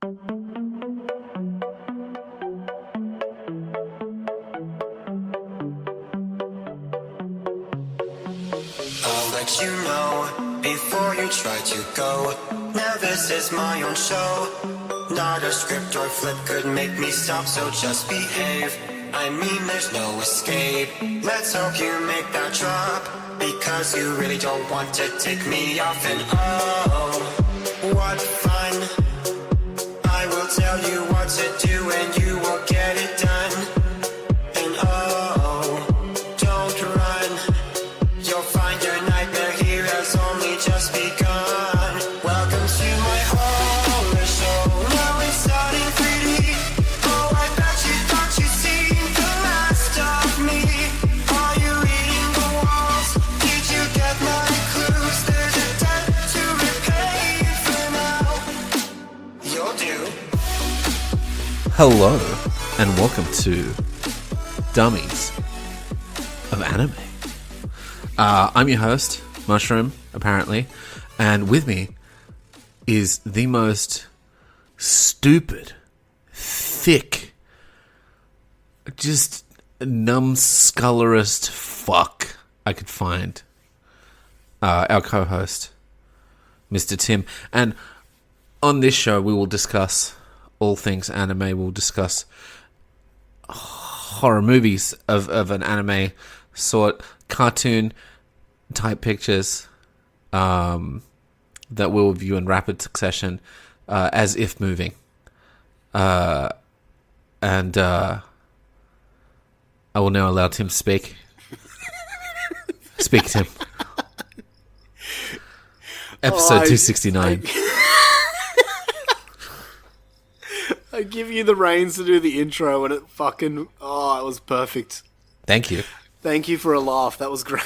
I'll let you know before you try to go. Now this is my own show. Not a script or flip could make me stop, so just behave. I mean, there's no escape. Let's hope you make that drop, because you really don't want to take me off. And oh, what fun. I will tell you what to do and you will get it done. And oh, don't run. You'll find your nightmare here has only just begun. Welcome to my horror show. Now it's starting 3D. Oh, I bet you thought you'd seen the last of me. Are you reading the walls? Did you get my clues? There's a debt to repay for now. You'll do. Hello, and welcome to Dummies of Anime. I'm your host, Mushroom, apparently, and with me is the most stupid, thick, just numbskullerest fuck I could find. Our co-host, Mr. Tim. And on this show, we will discuss all things anime. We'll discuss horror movies of an anime sort, cartoon type pictures that we'll view in rapid succession as if moving. And I will now allow Tim to speak. Speak, Tim. Episode 269. I give you the reins to do the intro and it fucking... Oh, it was perfect. Thank you. Thank you for a laugh. That was great.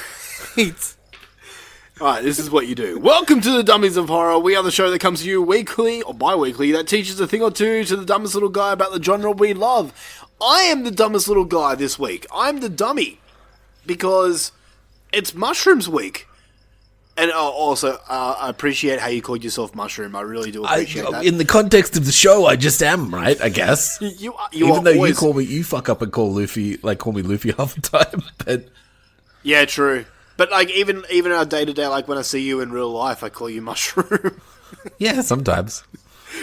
Alright, this is what you do. Welcome to the Dummies of Horror. We are the show that comes to you weekly or bi-weekly that teaches a thing or two to the dumbest little guy about the genre we love. I am the dumbest little guy this week. I'm the dummy. Because it's Mushrooms Week. And also, I appreciate how you called yourself Mushroom. I really do appreciate that. In the context of the show, I just am, right? I guess. Even though always... you fuck up and call Luffy, call me Luffy half the time. But yeah, true. But even our day to day, when I see you in real life, I call you Mushroom. Yeah, sometimes.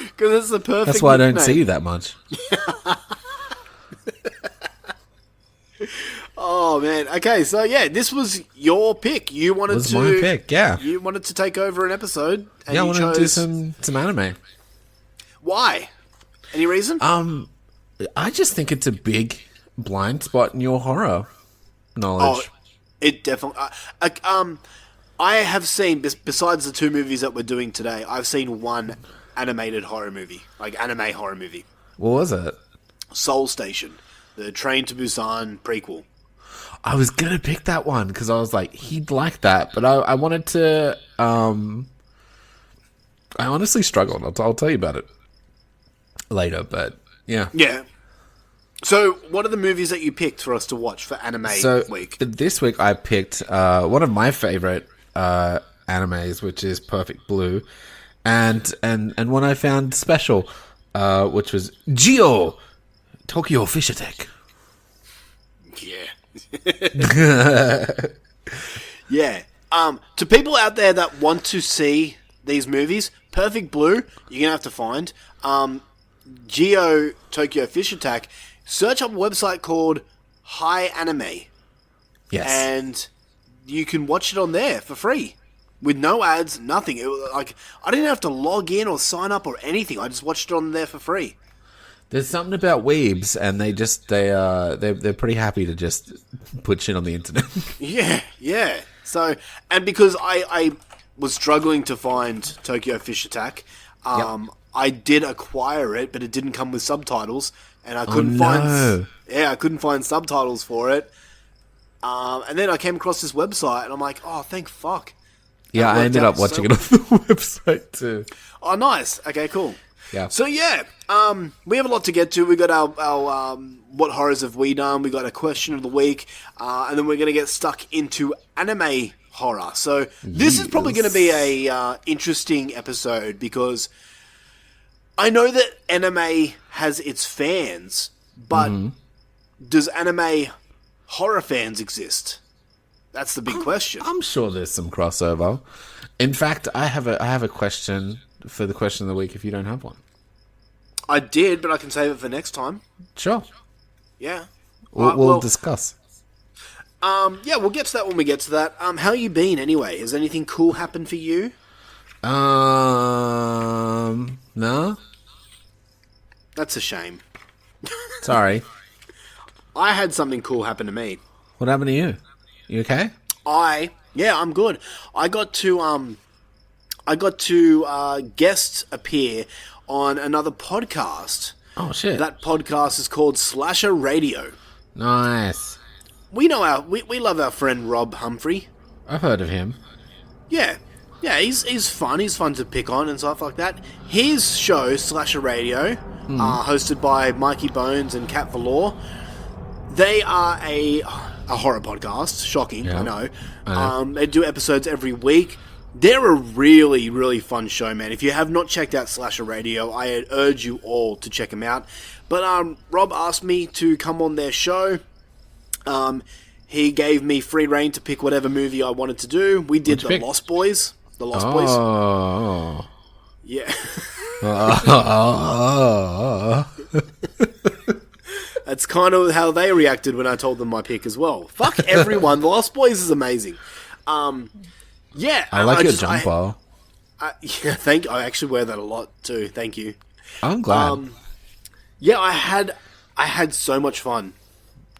Because it's the perfect. That's why nickname. I don't see you that much. Oh man. Okay, so yeah, this was your pick. You wanted It was my pick, yeah. You wanted to take over an episode. And Yeah, I you wanted to do chose... some anime. Why? Any reason? I just think it's a big blind spot in your horror knowledge. Oh, it definitely. I have seen besides the two movies that we're doing today. I've seen one animated horror movie, anime horror movie. What was it? Soul Station, the Train to Busan prequel. I was gonna pick that one because I was like, he'd like that, but I wanted to. I honestly struggled. I'll tell you about it later, but yeah. Yeah. So, what are the movies that you picked for us to watch for Anime Week? This week I picked one of my favorite animes, which is Perfect Blue, and one I found special, which was Geo Tokyo Fish Attack. Yeah. Yeah. To people out there that want to see these movies, Perfect Blue, you're gonna have to find Geo Tokyo Fish Attack. Search up a website called Hi Anime. Yes. And you can watch it on there for free. With no ads, nothing. It was I didn't have to log in or sign up or anything. I just watched it on there for free. There's something about weebs, and they're pretty happy to just put shit on the internet. Yeah. So, and because I was struggling to find Tokyo Fish Attack, I did acquire it, but it didn't come with subtitles, and I couldn't I couldn't find subtitles for it. And then I came across this website, and I'm like, oh, thank fuck. Yeah, I ended up watching it off the website too. Oh, nice. Okay, cool. Yeah. So yeah, we have a lot to get to. We got our what horrors have we done? We got a question of the week, and then we're gonna get stuck into anime horror. So this is probably going to be a interesting episode because I know that anime has its fans, but does anime horror fans exist? That's the big question. I'm sure there's some crossover. In fact, I have a question for the question of the week if you don't have one. I did, but I can save it for next time. Sure. Yeah. We'll discuss. Yeah, we'll get to that when we get to that. How you been anyway? Has anything cool happened for you? No. That's a shame. Sorry. I had something cool happen to me. What happened to you? You okay? Yeah, I'm good. I got to guest appear on another podcast. Oh shit. That podcast is called Slasher Radio. Nice. We know we love our friend Rob Humphrey. I've heard of him. Yeah. Yeah, he's fun. He's fun to pick on and stuff like that. His show, Slasher Radio, hosted by Mikey Bones and Kat Valor, they are a horror podcast. Shocking, Yeah. I know. I know. They do episodes every week. They're a really, really fun show, man. If you have not checked out Slasher Radio, I urge you all to check them out. But Rob asked me to come on their show. He gave me free reign to pick whatever movie I wanted to do. We did What'd you pick? Lost Boys. The Lost Boys. Oh. Yeah. Oh. That's kind of how they reacted when I told them my pick as well. Fuck everyone. The Lost Boys is amazing. Yeah. I like your jumper. Yeah, I actually wear that a lot too. Thank you. I'm glad. Yeah, I had so much fun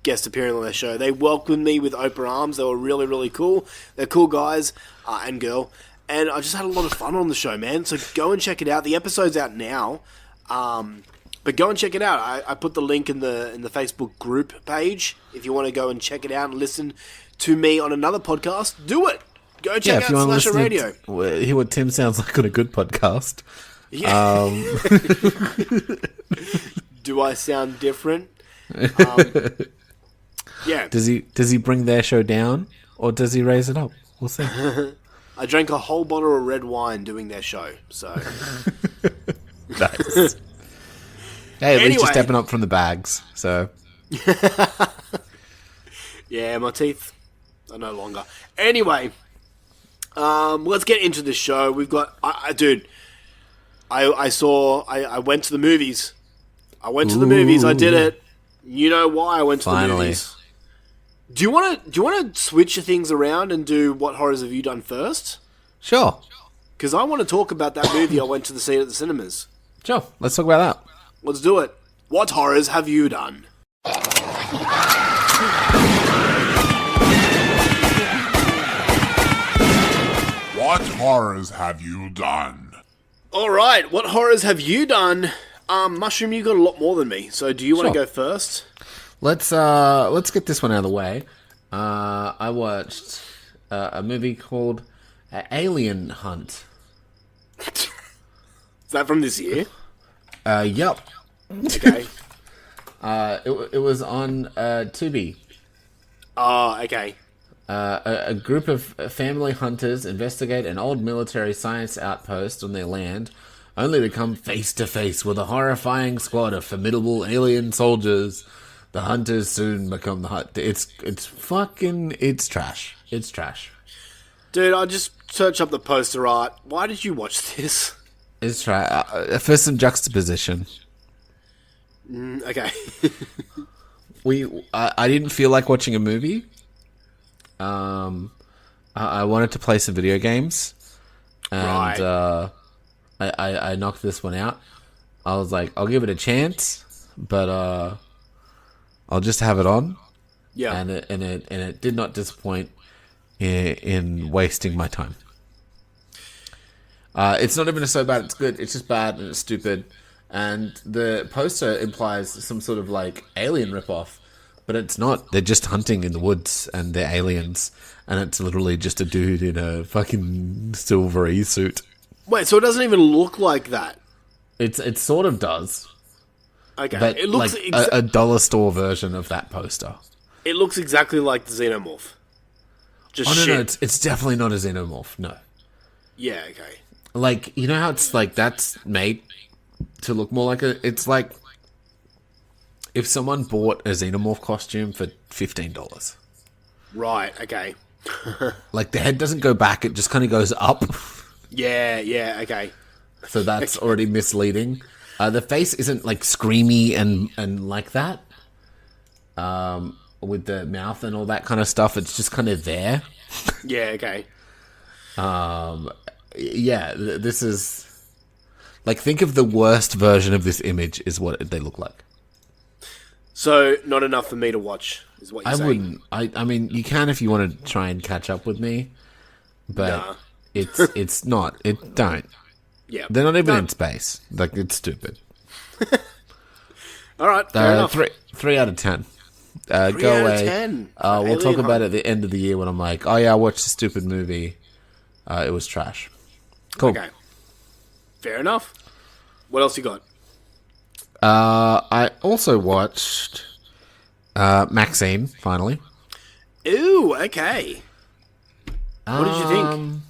guest appearing on their show. They welcomed me with open arms. They were really, really cool. They're cool guys and girl. And I just had a lot of fun on the show, man. So go and check it out. The episode's out now. But go and check it out. I put the link in the Facebook group page. If you want to go and check it out and listen to me on another podcast, do it. Go check out Slasher Radio. Hear what Tim sounds like on a good podcast. Yeah. Do I sound different? Yeah. Does he bring their show down or does he raise it up? We'll see. I drank a whole bottle of red wine doing their show, so... Nice. Hey, at least you're stepping up from the bags, so... Yeah, my teeth are no longer. Anyway, let's get into the show. We've got... I went to the movies. I did it. You know why I went to the movies. Do you want to switch things around and do what horrors have you done first? Sure. Because I want to talk about that movie I went to see at the cinemas. Sure. Let's talk about that. Let's do it. What horrors have you done? What horrors have you done? All right. What horrors have you done? Mushroom, you got a lot more than me. So do you want to go first? Let's get this one out of the way. I watched a movie called Alien Hunt. Is that from this year? Yep. Okay. It was on Tubi. Oh, okay. A group of family hunters investigate an old military science outpost on their land, only to come face to face with a horrifying squad of formidable alien soldiers. The hunters soon become the hunt. It's trash. It's trash. Dude, I just searched up the poster art. Why did you watch this? It's trash. For some juxtaposition. Okay. I didn't feel like watching a movie. I wanted to play some video games, and right. I knocked this one out. I was like, I'll give it a chance, but I'll just have it on. Yeah. And it did not disappoint in wasting my time. It's not even so bad it's good. It's just bad and it's stupid. And the poster implies some sort of like alien ripoff, but it's not. They're just hunting in the woods and they're aliens, and it's literally just a dude in a fucking silvery suit. Wait, so it doesn't even look like that? It sort of does. Okay. But it looks like a dollar store version of that poster. It looks exactly like the Xenomorph. Just shit. No, it's definitely not a Xenomorph, no. Yeah, okay. Like, you know how it's like that's made to look more like it's like if someone bought a xenomorph costume for $15. Right. Okay. Like the head doesn't go back; it just kind of goes up. Yeah. Okay. So that's already misleading. The face isn't like screamy and like that. With the mouth and all that kind of stuff, it's just kind of there. Yeah. Okay. Yeah, this is like think of the worst version of this image is what they look like. So not enough for me to watch is what you're I saying. wouldn't. I mean, you can if you want to try and catch up with me, but Nah. it's not. It don't. Yeah. They're not even No. in space. Like it's stupid. All right. Fair enough. 3 out of 10. 3 Go out of away. 10. We'll talk Alien about Hunt. it at the end of the year when I'm like, oh yeah, I watched a stupid movie. It was trash. Cool. Okay. Fair enough. What else you got? I also watched Maxine, finally. Ooh, okay. What did you think?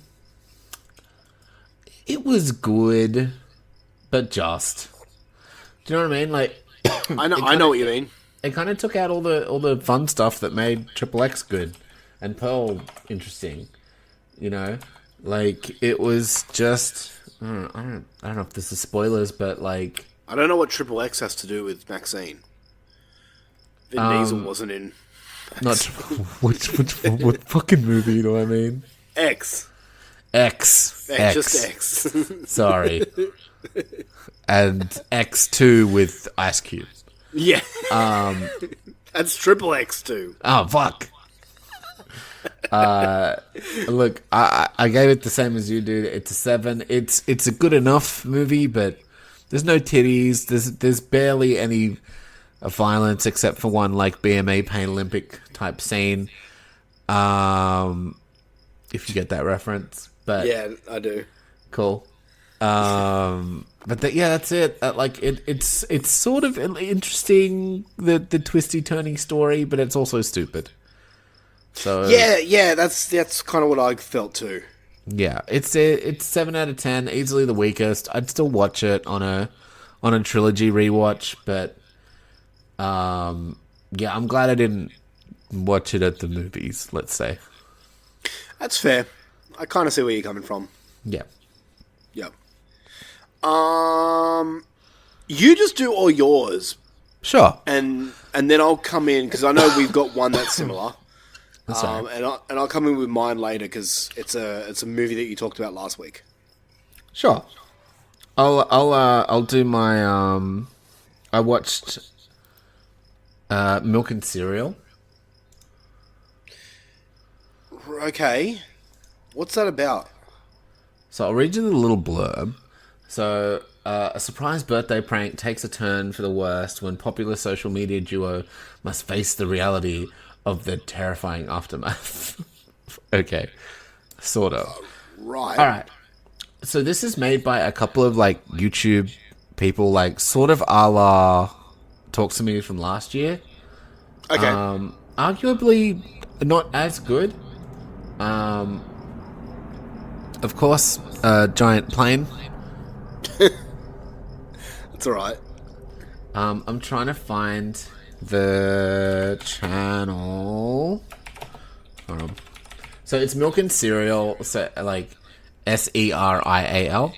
It was good, but just. Do you know what I mean? Like, I know what you mean. it kind of took out all the fun stuff that made Triple X good and Pearl interesting. You know, like it was just. I don't know if this is spoilers, but like. I don't know what Triple X has to do with Maxine. Vin Diesel wasn't in Not what fucking movie do I mean? X. X. Just X. Sorry. And X2 with Ice Cube. Yeah. That's Triple X too. Oh fuck. Look, I gave it the same as you, dude. It's a 7. It's a good enough movie, but there's no titties. There's barely any violence except for one like BMA Pain Olympic type scene. If you get that reference, but Yeah, I do. cool. But that's it. It's sort of interesting the twisty turning story, but it's also stupid. So Yeah, that's kind of what I felt too. yeah, it's 7 out of 10, easily the weakest. I'd still watch it on a trilogy rewatch, but yeah, I'm glad I didn't watch it at the movies. Let's say, That's fair. I kind of see where you're coming from. yeah. Yep. You just do all yours, Sure. and then I'll come in because I know we've got one that's similar. That's all right. And I'll come in with mine later because it's a movie that you talked about last week. Sure. I'll do my I watched Milk and Cereal. Okay, what's that about? So I'll read you the little blurb. So a surprise birthday prank takes a turn for the worst when popular social media duo must face the reality of the terrifying aftermath. Okay, sort of. Right. All right. So this is made by a couple of like YouTube people, like sort of a la Talk to Me from last year. Okay. Arguably not as good. Of course, giant plane. That's all right. I'm trying to find the channel. Hold on. So it's Milk and Cereal, so like SERIAL.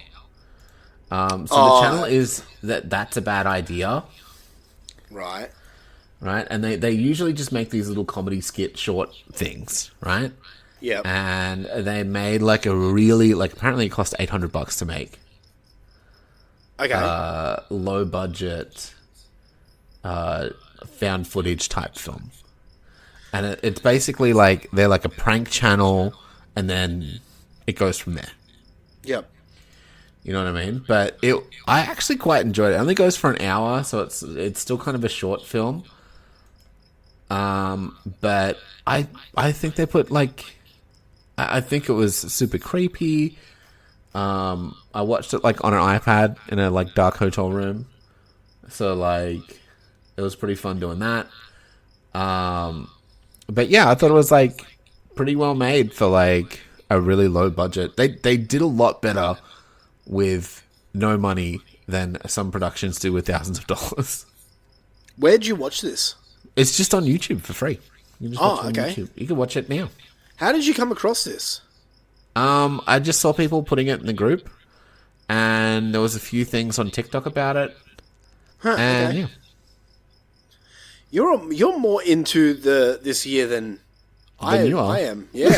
So the channel is That's a Bad Idea, Right. right? And they usually just make these little comedy skit short things, right? Yeah. And they made like a really apparently it cost $800 to make. Okay. Low budget found footage type film. And it's basically like they're like a prank channel and then it goes from there. Yep. You know what I mean? But I actually quite enjoyed it. It only goes for an hour, so it's still kind of a short film. But I think they put like I think it was super creepy. I watched it like on an iPad in a like dark hotel room. So like it was pretty fun doing that. But yeah, I thought it was like pretty well made for like a really low budget. They did a lot better with no money than some productions do with thousands of dollars. Where'd you watch this? It's just on YouTube for free. You just watch it on okay. YouTube. You can watch it now. How did you come across this? I just saw people putting it in the group, and there was a few things on TikTok about it. And yeah. You're more into this year than you are. I am. Yeah.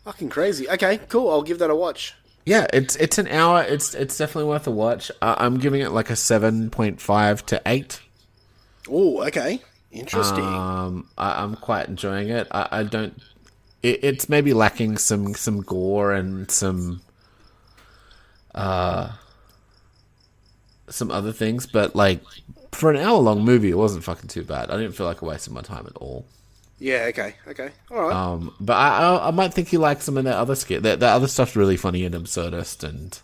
Fucking crazy. Okay, cool. I'll give that a watch. Yeah, it's an hour. It's definitely worth a watch. I'm giving it like a 7.5 to 8. Oh, okay. Interesting. I'm quite enjoying it. I don't. It's maybe lacking some gore and some other things, but like for an hour-long movie, it wasn't fucking too bad. I didn't feel like I wasted my time at all. Yeah. Okay. All right. But I might think you like some of that other skit. That other stuff's really funny and absurdist, and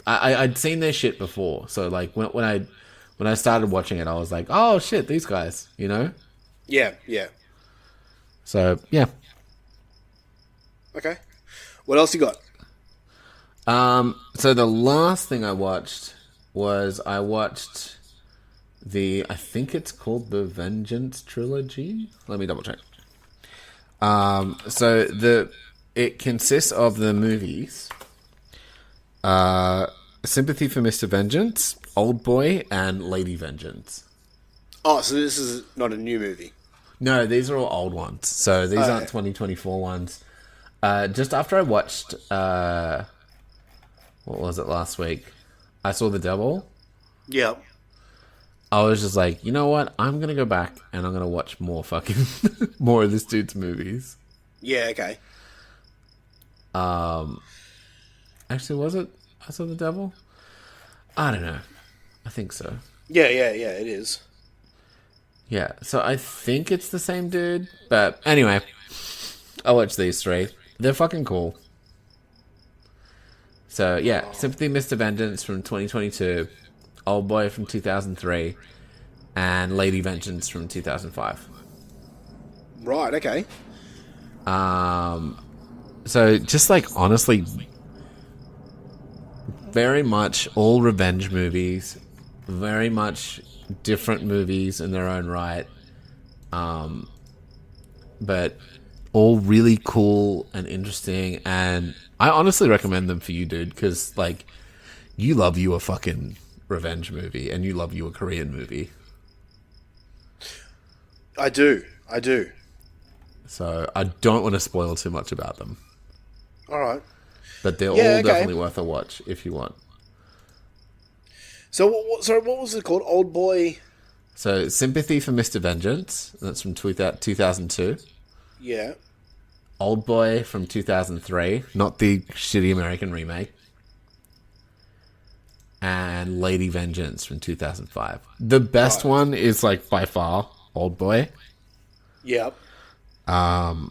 I'd seen their shit before. So like when I started watching it, I was like, oh shit, these guys, you know? Yeah. So yeah. Okay. What else you got? So the last thing I watched was I think it's called the Vengeance Trilogy. Let me double check. So it consists of the movies Sympathy for Mr. Vengeance, Old Boy, and Lady Vengeance. Oh, so this is not a new movie. No, these are all old ones. So these aren't 2024 ones. Just after I watched, what was it last week? I Saw the Devil. Yeah. I was just like, you know what? I'm going to go back and I'm going to watch more fucking, more of this dude's movies. Yeah, okay. Actually, was it I Saw the Devil? I don't know. I think so. Yeah, it is. Yeah, so I think it's the same dude. But anyway, I watched these three. They're fucking cool. So yeah, Sympathy Mr. Vengeance from 2022, Old Boy from 2003, and Lady Vengeance from 2005. Right, okay. So just like honestly, very much all revenge movies, very much different movies in their own right, but all really cool and interesting, and I honestly recommend them for you, dude, because like you love you a fucking revenge movie and you love you a Korean movie. I do. So I don't want to spoil too much about them. All right. But they're Yeah, all okay. definitely worth a watch if you want. So what was it called? Old Boy? So Sympathy for Mr. Vengeance, that's from 2002. Yeah. Old Boy from 2003, not the shitty American remake. And Lady Vengeance from 2005. The best one is like by far Old Boy. Yep. And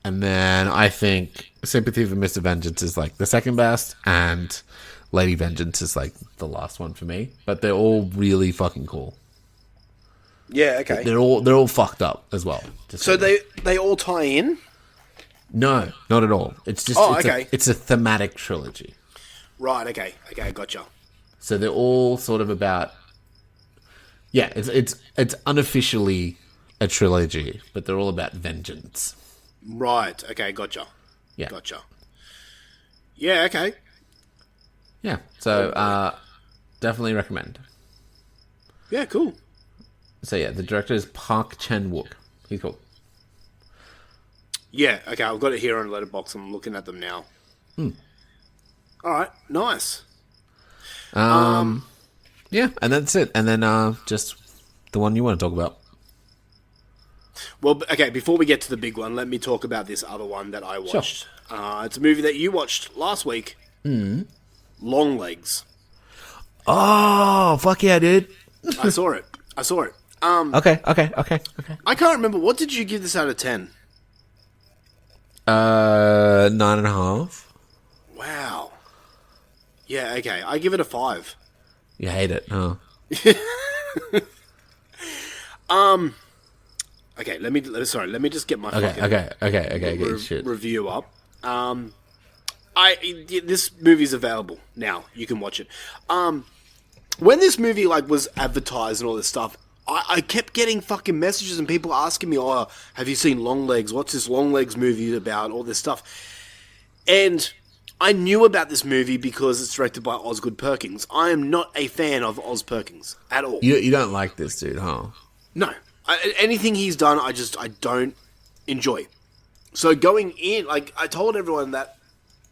then I think Sympathy for Mr. Vengeance is like the second best, and Lady Vengeance is like the last one for me. But they're all really fucking cool. Yeah, okay. They're all fucked up as well. So they all tie in? No, not at all. It's just it's a thematic trilogy. Right, okay, gotcha. So they're all sort of about it's unofficially a trilogy, but they're all about vengeance. Right, okay, gotcha. Yeah. Gotcha. Yeah, okay. Yeah. So definitely recommend. Yeah, cool. So yeah, the director is Park Chan-wook. He's cool. Yeah, okay, I've got it here on Letterboxd. I'm looking at them now. All right, nice. Yeah, and that's it. And then just the one you want to talk about. Well, okay, before we get to the big one, let me talk about this other one that I watched. Sure. It's a movie that you watched last week. Longlegs. Oh, fuck yeah, dude. I saw it. Okay. I can't remember. What did you give this out of 10? 9.5. Wow. Yeah, okay. I give it a 5. You hate it, huh? Okay, let me just get my Okay, get your shit. review up. This movie's available now. You can watch it. When this movie was advertised and all this stuff, I kept getting fucking messages and people asking me, "Oh, have you seen Longlegs? What's this Longlegs movie about?" All this stuff, and I knew about this movie because it's directed by Osgood Perkins. I am not a fan of Oz Perkins at all. You don't like this dude, huh? No, anything he's done, I don't enjoy. So going in, I told everyone that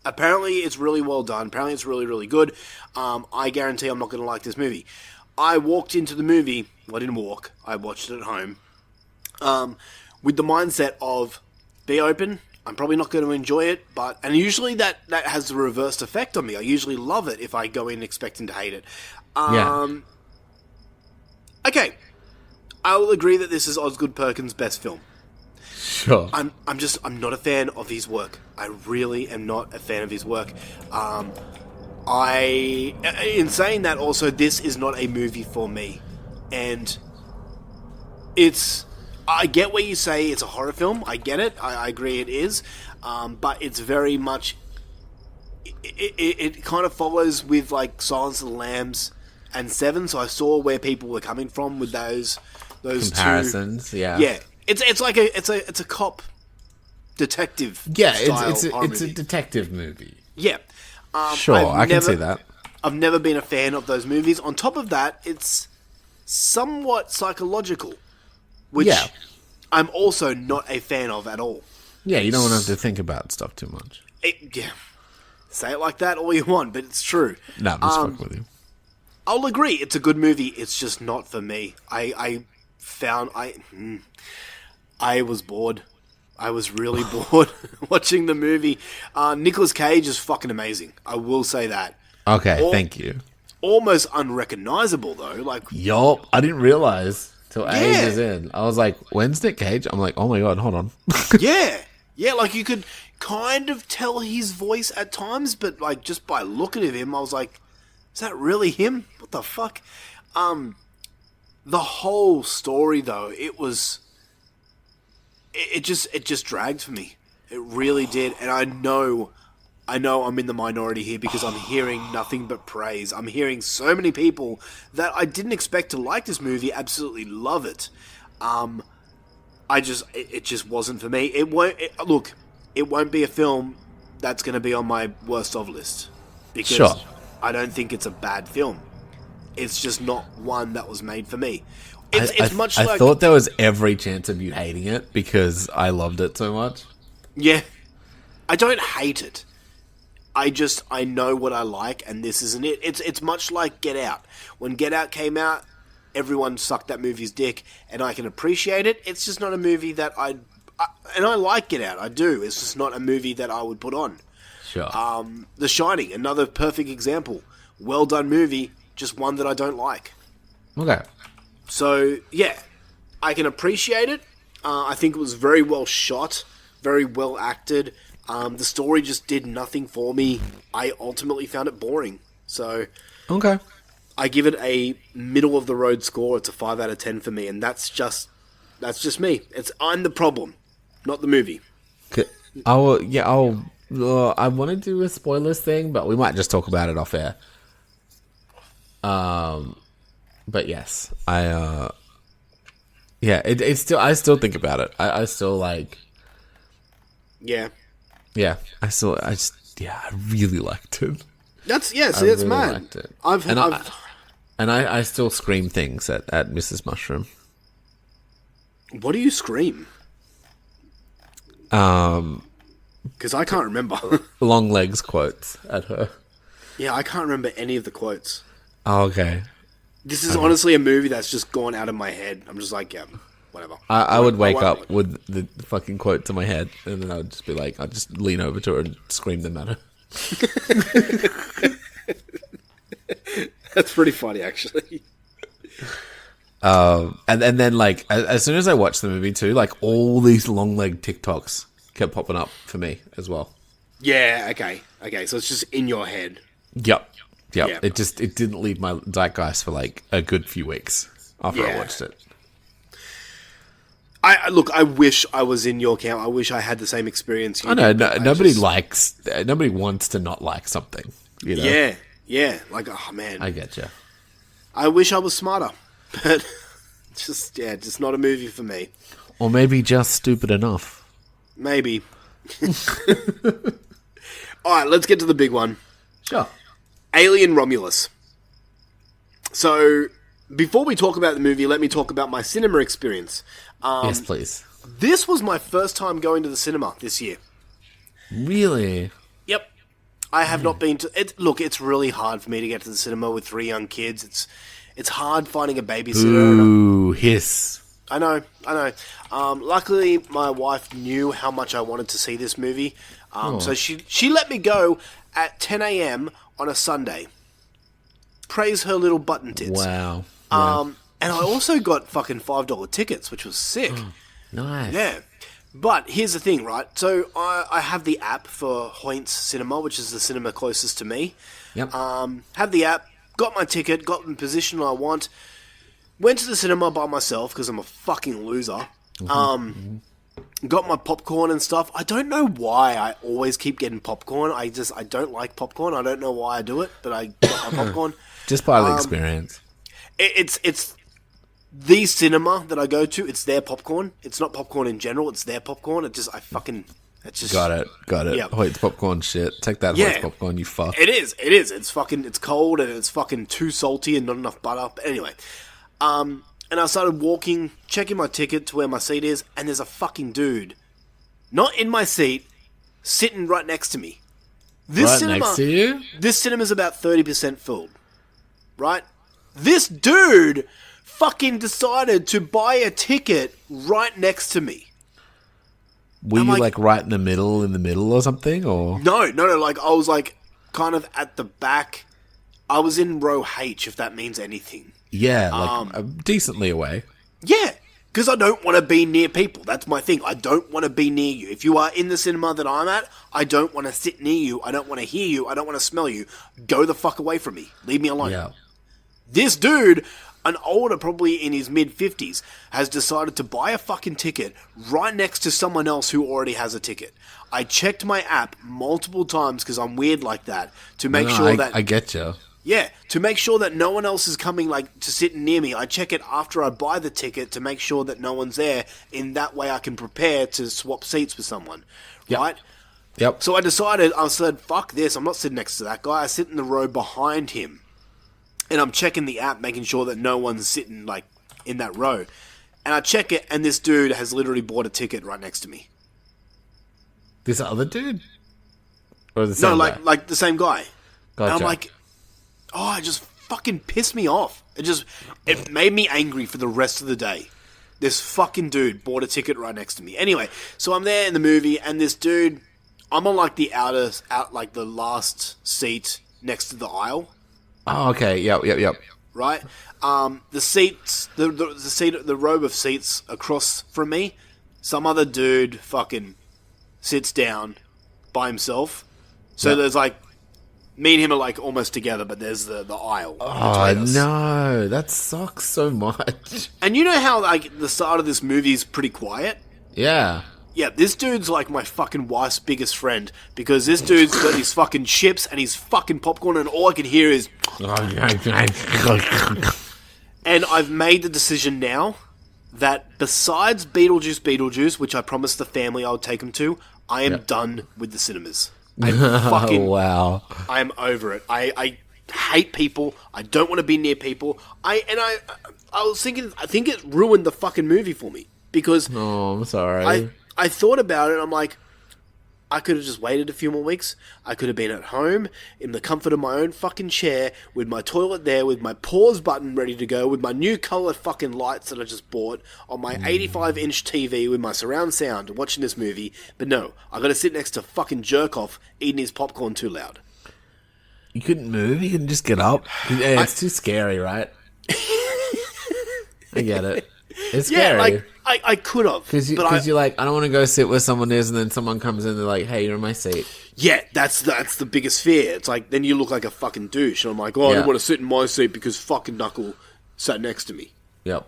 apparently it's really well done. Apparently it's really, really good. I guarantee I'm not going to like this movie. I walked into the movie. Well, I didn't walk. I watched it at home. With the mindset of be open. I'm probably not going to enjoy it, and usually that has the reversed effect on me. I usually love it if I go in expecting to hate it. Okay. I will agree that this is Osgood Perkins' best film. Sure. I'm not a fan of his work. I really am not a fan of his work. In saying that, also, this is not a movie for me. And I get where you say it's a horror film. I get it. I agree it is. But it's very much... It kind of follows with, Silence of the Lambs and Seven, so I saw where people were coming from with those comparisons. two. Yeah. It's like a cop detective. Yeah, style it's horror a movie. detective movie. Yeah. Sure, I can see that. I've never been a fan of those movies. On top of that, it's somewhat psychological, which I'm also not a fan of at all. Yeah, you don't want to have to think about stuff too much. Say it like that all you want, but it's true. No, I'm just fucking with you. I'll agree, it's a good movie. It's just not for me. I was bored. I was really bored watching the movie. Nicolas Cage is fucking amazing. I will say that. Okay, thank you. Almost unrecognizable, though. Yup, I didn't realize till ages in. I was like, when's Nick Cage? I'm like, oh my god, hold on. Yeah, you could kind of tell his voice at times, but just by looking at him, I was like, is that really him? What the fuck? The whole story, though, it just dragged for me. It really did, and I know I'm in the minority here because I'm hearing nothing but praise. I'm hearing so many people that I didn't expect to like this movie absolutely love it. It just wasn't for me. It won't be a film that's going to be on my worst of list because I don't think it's a bad film. It's just not one that was made for me. I thought there was every chance of you hating it because I loved it so much. Yeah. I don't hate it. I know what I like, and this isn't it. It's much like Get Out. When Get Out came out, everyone sucked that movie's dick, and I can appreciate it. It's just not a movie that and I like Get Out, I do. It's just not a movie that I would put on. Sure. The Shining, another perfect example. Well done movie, just one that I don't like. Okay. So, yeah, I can appreciate it. I think it was very well shot, very well acted. The story just did nothing for me. I ultimately found it boring. So, okay, I give it a middle of the road score. It's a 5 out of 10 for me, and that's just me. I'm the problem, not the movie. I want to do a spoilers thing, but we might just talk about it off air. But yes, it's still. I still think about it. I still like. Yeah. Yeah, I really liked it. That's really mad. Liked it. I still scream things at Mrs. Mushroom. What do you scream? Because I can't remember. Longlegs quotes at her. Yeah, I can't remember any of the quotes. Oh, okay. This is honestly a movie that's just gone out of my head. I'm just like, yeah, whatever. I would wake up with the fucking quote to my head, and then I would just be like, I'd just lean over to her and scream them at her. That's pretty funny, actually. And then, like, as soon as I watched the movie too, like, all these long leg TikToks kept popping up for me as well. Yeah, okay, so it's just in your head. Yep. It didn't leave my zeitgeist for like a good few weeks after I watched it. Look, I wish I was in your camp. I wish I had the same experience you I know, did, but nobody wants to not like something, you know? Yeah. Like, oh, man. I get you. I wish I was smarter, but just not a movie for me. Or maybe just stupid enough. Maybe. Alright, let's get to the big one. Sure. Alien Romulus. So, before we talk about the movie, let me talk about my cinema experience. Yes, please. This was my first time going to the cinema this year. Really? Yep. I have not been to... Look, it's really hard for me to get to the cinema with 3 young kids. It's hard finding a babysitter. Ooh, hiss. I know. Luckily, my wife knew how much I wanted to see this movie. So she let me go at 10 a.m. on a Sunday. Praise her little button tits. Wow. And I also got fucking $5 tickets, which was sick. Nice. Yeah. But here's the thing, right? So I have the app for Hoynt's Cinema, which is the cinema closest to me. Yep. Have the app, got my ticket, got the position I want, went to the cinema by myself because I'm a fucking loser. Got my popcorn and stuff. I don't know why I always keep getting popcorn. I don't like popcorn. I don't know why I do it, but I got my popcorn. Just part of the experience. It's the cinema that I go to. It's their popcorn. It's not popcorn in general. It's their popcorn. Got it. Yeah. Hoyt's popcorn shit. Take that, Hoyt's popcorn, you fuck. It is. It's cold and it's fucking too salty and not enough butter. But anyway, and I started walking, checking my ticket to where my seat is, and there's a fucking dude, not in my seat, sitting right next to me. Next to you? This cinema's about 30% filled, right? This dude fucking decided to buy a ticket right next to me. Were you like right in the middle or something, or? No, like I was like kind of at the back. I was in row H, if that means anything. Yeah, like decently away. Yeah, because I don't want to be near people. That's my thing. I don't want to be near you. If you are in the cinema that I'm at, I don't want to sit near you. I don't want to hear you. I don't want to smell you. Go the fuck away from me. Leave me alone. Yeah. This dude, an older, probably in his mid-50s, has decided to buy a fucking ticket right next to someone else who already has a ticket. I checked my app multiple times because I'm weird like that to make sure that... I get you. Yeah, to make sure that no one else is coming like to sit near me. I check it after I buy the ticket to make sure that no one's there. In that way I can prepare to swap seats with someone. Yep. Right? Yep. So I said, fuck this, I'm not sitting next to that guy. I sit in the row behind him. And I'm checking the app, making sure that no one's sitting like in that row. And I check it, and this dude has literally bought a ticket right next to me. This other dude? Or the same guy? like the same guy. Gotcha. And I'm like, oh, it just fucking pissed me off. It made me angry for the rest of the day. This fucking dude bought a ticket right next to me. Anyway, so I'm there in the movie, and this dude, I'm on like the the last seat next to the aisle. Oh, okay. Yep. Right? The seats, the row of seats across from me, some other dude fucking sits down by himself. So there's like, me and him are like almost together, but there's the aisle. Oh, no. That sucks so much. And you know how like the start of this movie is pretty quiet? Yeah. Yeah, this dude's like my fucking wife's biggest friend because this dude's got his fucking chips and his fucking popcorn and all I can hear is... And I've made the decision now that besides Beetlejuice, which I promised the family I would take them to, I am done with the cinemas. Wow. I am over it. I hate people. I don't want to be near people. I was thinking, I think it ruined the fucking movie for me because... Oh, I'm sorry. I thought about it and I'm like, I could have just waited a few more weeks. I could have been at home in the comfort of my own fucking chair with my toilet there, with my pause button ready to go, with my new colour fucking lights that I just bought on my 85-inch TV with my surround sound watching this movie. But no, I got to sit next to fucking Jerk-Off eating his popcorn too loud. You couldn't move? You couldn't just get up? Yeah, it's too scary, right? I get it. It's scary. Yeah, like, I could have. Because you're like, I don't want to go sit where someone is, and then someone comes in and they're like, hey, you're in my seat. Yeah, that's the biggest fear. It's like, then you look like a fucking douche. And I'm like, I don't want to sit in my seat because fucking Knuckle sat next to me. Yep.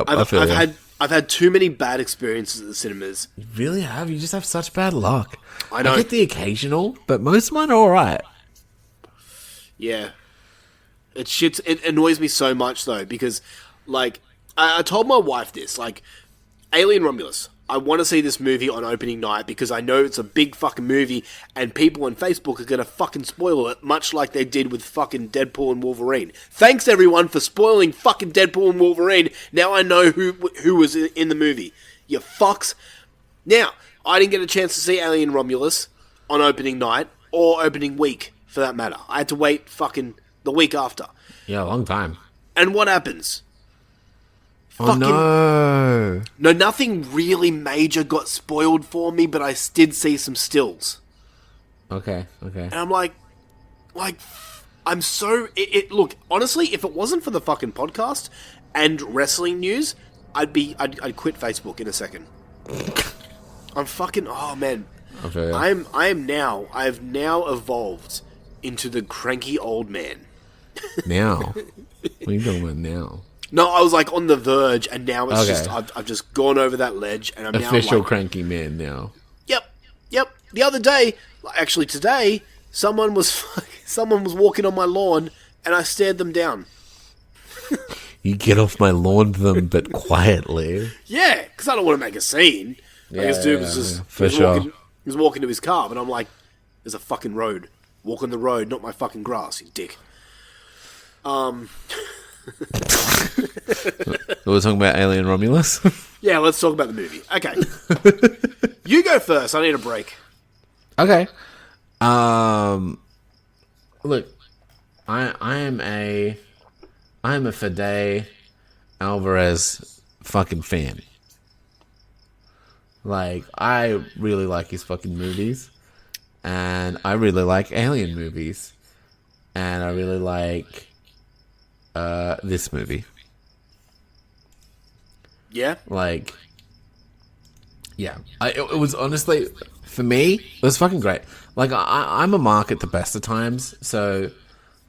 I've I've had too many bad experiences at the cinemas. You really have? You just have such bad luck. I know. I get the occasional, but most of mine are alright. Yeah. It annoys me so much, though, because, like, I told my wife this, like, Alien Romulus. I want to see this movie on opening night because I know it's a big fucking movie and people on Facebook are going to fucking spoil it, much like they did with fucking Deadpool and Wolverine. Thanks, everyone, for spoiling fucking Deadpool and Wolverine. Now I know who was in the movie. You fucks. Now, I didn't get a chance to see Alien Romulus on opening night or opening week, for that matter. I had to wait fucking the week after. Yeah, a long time. And what happens? Oh, no. No, nothing really major got spoiled for me, but I did see some stills. Okay. And I'm like, I'm so... Look, honestly, if it wasn't for the fucking podcast and wrestling news, I'd quit Facebook in a second. I'm fucking... Oh, man. Okay. I've now evolved into the cranky old man. Now? What are you talking about now? No, I was like on the verge, and now it's Okay. just I've just gone over that ledge, and I'm Official now like, cranky man now. Yep. The other day, actually today, someone was walking on my lawn, and I stared them down. You get off my lawn to them, but quietly. Yeah, because I don't want to make a scene. Like, this dude was just for sure. He was walking to his car, but I'm like, there's a fucking road. Walk on the road, not my fucking grass, you dick. We're talking about Alien Romulus? Yeah, let's talk about the movie. Okay. You go first. I need a break. Okay. Look, I am a Fede Alvarez fucking fan. Like, I really like his fucking movies, and I really like Alien movies, and I really like this movie. Yeah? Like, yeah. It was honestly, for me, it was fucking great. Like, I'm a mark at the best of times, so,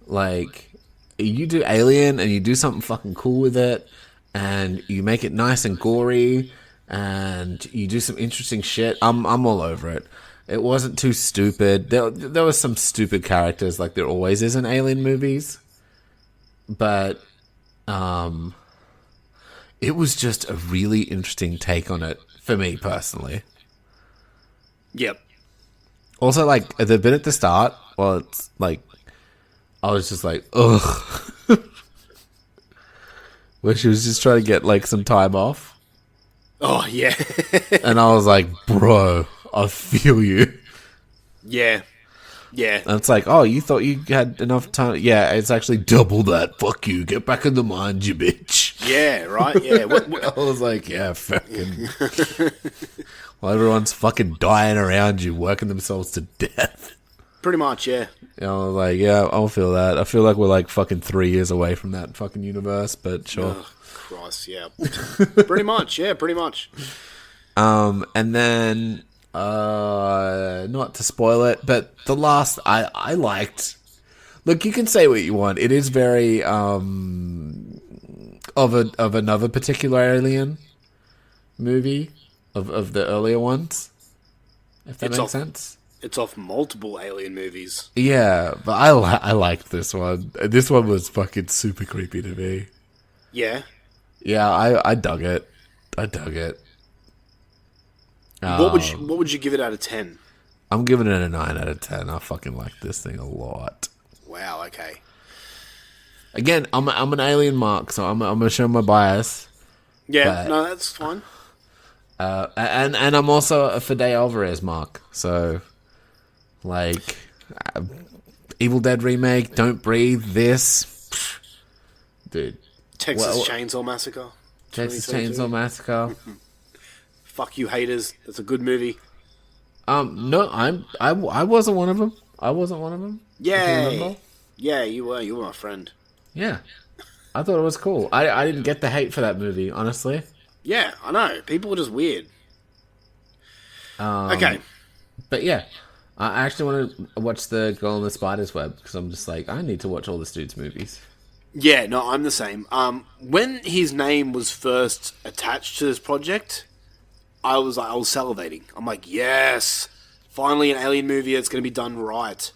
like, you do Alien and you do something fucking cool with it, and you make it nice and gory, and you do some interesting shit, I'm all over it. It wasn't too stupid. There was some stupid characters, like there always is in Alien movies, but, it was just a really interesting take on it, for me, personally. Yep. Also, like, the bit at the start, well, it's, like, I was just like, ugh. Where she was just trying to get, like, some time off. Oh, yeah. And I was like, bro, I feel you. Yeah. Yeah. And it's like, oh, you thought you had enough time? Yeah, it's actually double that. Fuck you. Get back in the mind, you bitch. Yeah, right? Yeah. I was like, yeah, fucking. Well, everyone's fucking dying around you, working themselves to death. Pretty much, yeah. I was like, yeah, I'll feel that. I feel like we're like fucking 3 years away from that fucking universe, but sure. Oh, Christ, yeah. Pretty much, yeah, pretty much. And then, not to spoil it, but the last I liked. Look, you can say what you want. It is very of another particular Alien movie of the earlier ones. If that makes sense. It's off multiple Alien movies. Yeah, but I liked this one. This one was fucking super creepy to me. Yeah. Yeah, I dug it. What would you give it out of 10? I'm giving it a 9 out of 10. I fucking like this thing a lot. Wow, okay. Again, I'm an Alien mark, so I'm gonna show my bias. Yeah, but, no, that's fine. And I'm also a Fede Alvarez mark, so like Evil Dead remake, Don't Breathe, this, dude. Texas Chainsaw Massacre. Texas 2022. Chainsaw Massacre. Fuck you, haters. That's a good movie. No, I wasn't one of them. Yay! Yeah, you were my friend. Yeah, I thought it was cool. I didn't get the hate for that movie, honestly. Yeah, I know. People are just weird. Okay. But yeah, I actually want to watch the Girl in the Spider's Web because I'm just like, I need to watch all this dude's movies. Yeah, no, I'm the same. When his name was first attached to this project, I was salivating. I'm like, yes, finally an Alien movie that's going to be done right.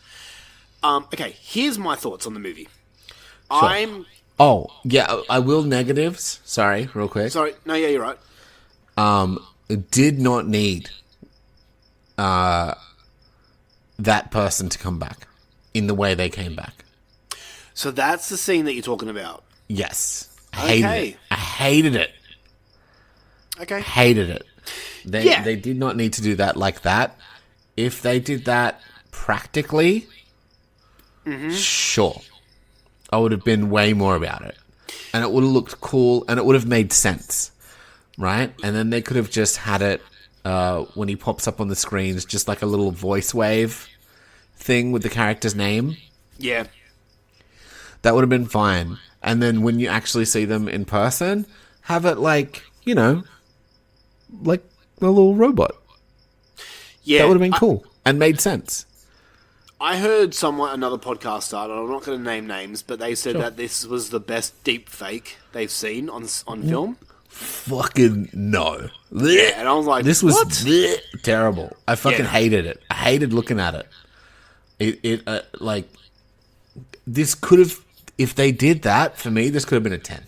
Okay, here's my thoughts on the movie. Sure. Oh, yeah, I will negatives. Sorry, real quick. Sorry, no, yeah, you're right. Did not need that person to come back in the way they came back. So that's the scene that you're talking about. Yes. I hated Okay. it. I hated it. Okay. Hated it. Yeah. They did not need to do that like that. If they did that practically, sure. I would have been way more about it. And it would have looked cool and it would have made sense. Right? And then they could have just had it when he pops up on the screens, just like a little voice wave thing with the character's name. Yeah. That would have been fine. And then when you actually see them in person, have it like, you know, like a little robot. Yeah. That would have been cool and made sense. I heard another podcaster, and I'm not going to name names, but they said that this was the best deep fake they've seen on film. Fucking no. Yeah, and I was like, this was what? terrible. I fucking hated it. I hated looking at it. Like, this could have, if they did that, for me, this could have been a 10.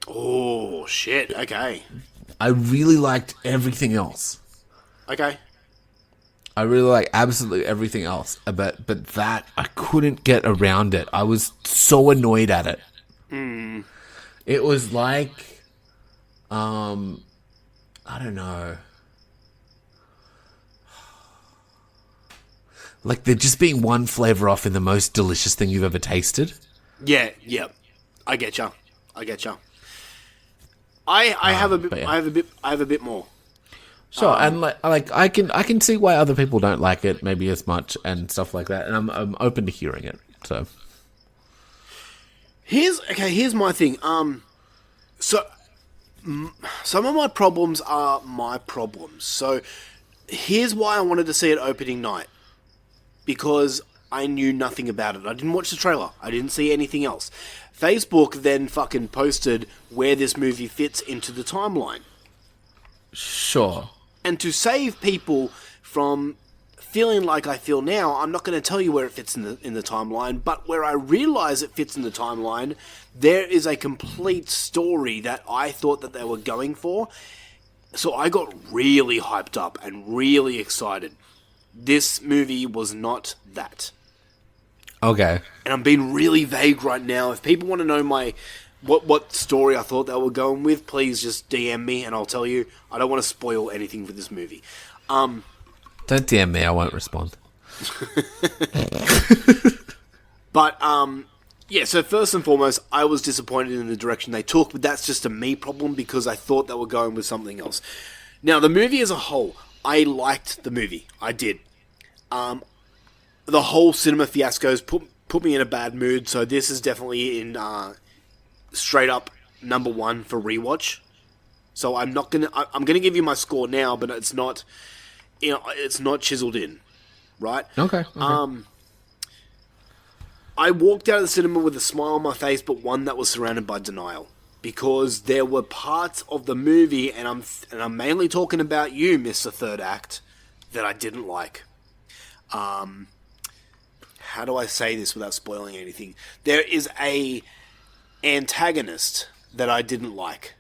Oh, shit. Okay. I really liked everything else. Okay. I really like absolutely everything else. But that, I couldn't get around it. I was so annoyed at it. It was like, I don't know. Like they're just being one flavor off in the most delicious thing you've ever tasted. Yeah. I get ya. I have a bit. but yeah. I have a bit more. Sure, and like I can see why other people don't like it maybe as much and stuff like that, and I'm open to hearing it. So here's my thing. So some of my problems are my problems. So here's why I wanted to see it opening night, because I knew nothing about it. I didn't watch the trailer. I didn't see anything else. Facebook then fucking posted where this movie fits into the timeline. sure, And to save people from feeling like I feel now, I'm not going to tell you where it fits in the timeline, but where I realize it fits in the timeline, there is a complete story that I thought that they were going for. So I got really hyped up and really excited. This movie was not that. okay, And I'm being really vague right now. If people want to know what story I thought they were going with, please just DM me and I'll tell you. I don't want to spoil anything for this movie. don't DM me, I won't respond. But, yeah, so first and foremost, I was disappointed in the direction they took, but that's just a me problem because I thought they were going with something else. Now, the movie as a whole, I liked the movie. I did. The whole cinema fiascos put me in a bad mood, so this is definitely in straight up number one for rewatch. So I'm gonna give you my score now, but it's not, it's not chiseled in, right? Okay. I walked out of the cinema with a smile on my face, but one that was surrounded by denial, because there were parts of the movie, and I'm mainly talking about you, Mr. Third Act, that I didn't like. How do I say this without spoiling anything? There is a antagonist that I didn't like.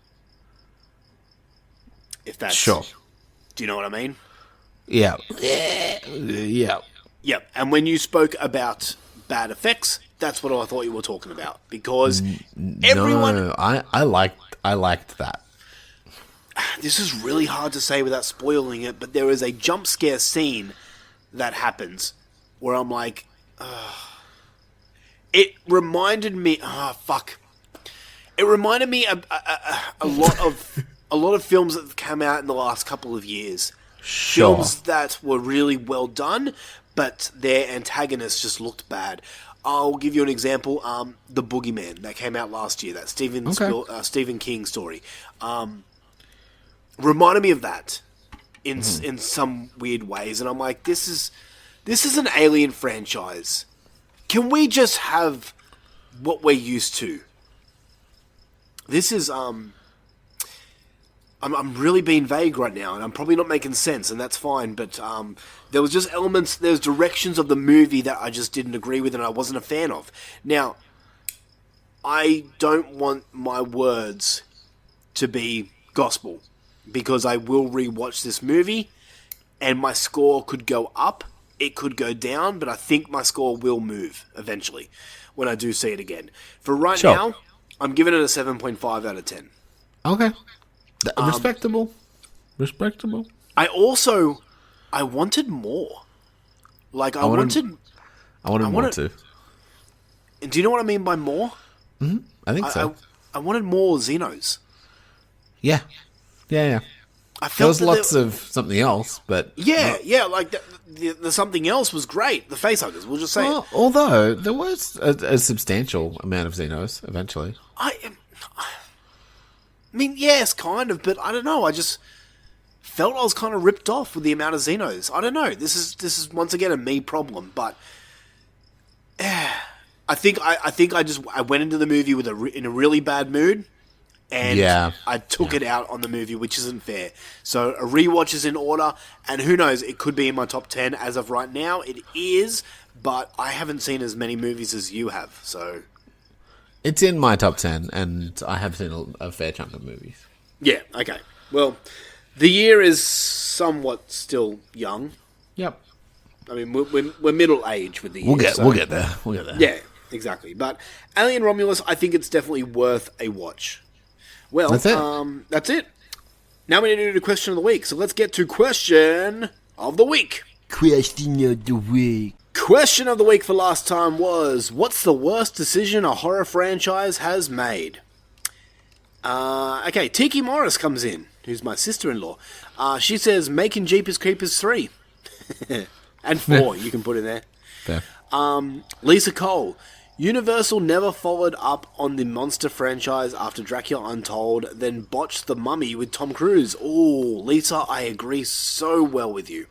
If that's... Sure. Do you know what I mean? Yeah. Yeah. Yep. And when you spoke about bad effects, that's what I thought you were talking about. Because everyone... No, I liked that. This is really hard to say without spoiling it, but there is a jump scare scene that happens where I'm like... It reminded me... fuck. It reminded me of a lot of films that have come out in the last couple of years. Sure. Films that were really well done, but their antagonists just looked bad. I'll give you an example. The Boogeyman that came out last year, that Stephen King story, reminded me of that in some weird ways. And I'm like, this is an Alien franchise. Can we just have what we're used to. This is I'm really being vague right now, and I'm probably not making sense, and that's fine. But there was just elements, there's directions of the movie that I just didn't agree with, and I wasn't a fan of. Now, I don't want my words to be gospel, because I will rewatch this movie, and my score could go up, it could go down, but I think my score will move eventually when I do see it again. For right now, I'm giving it a 7.5 out of 10. Okay. Respectable. Respectable. I wanted more. Like, I wanted more too. Do you know what I mean by more? Mm-hmm. I think so. I wanted more Xenos. Yeah. I felt there was lots of something else, but... Yeah, like, the something else was great. The facehuggers, we'll just say it. Although, there was a substantial amount of Xenos, eventually. I mean, yes, kind of, but I don't know. I just felt I was kind of ripped off with the amount of Xenos. I don't know. This is once again a me problem, but I think I went into the movie in a really bad mood, and I took it out on the movie, which isn't fair. So a rewatch is in order, and who knows? It could be in my top 10 as of right now. It is, but I haven't seen as many movies as you have, so. It's in my top 10, and I have seen a fair chunk of movies. Yeah, okay. Well, the year is somewhat still young. Yep. I mean, we're middle age with the year. We'll get there. Yeah, exactly. But Alien Romulus, I think it's definitely worth a watch. Well, that's it. Now we need to do the question of the week. So let's get to question of the week. Question of the week. Question of the week for last time was, what's the worst decision a horror franchise has made? Okay, Tiki Morris comes in, who's my sister-in-law. She says, making Jeepers Creepers 3. And 4, you can put in there. Fair. Lisa Cole, Universal never followed up on the monster franchise after Dracula Untold, then botched The Mummy with Tom Cruise. Oh, Lisa, I agree so well with you.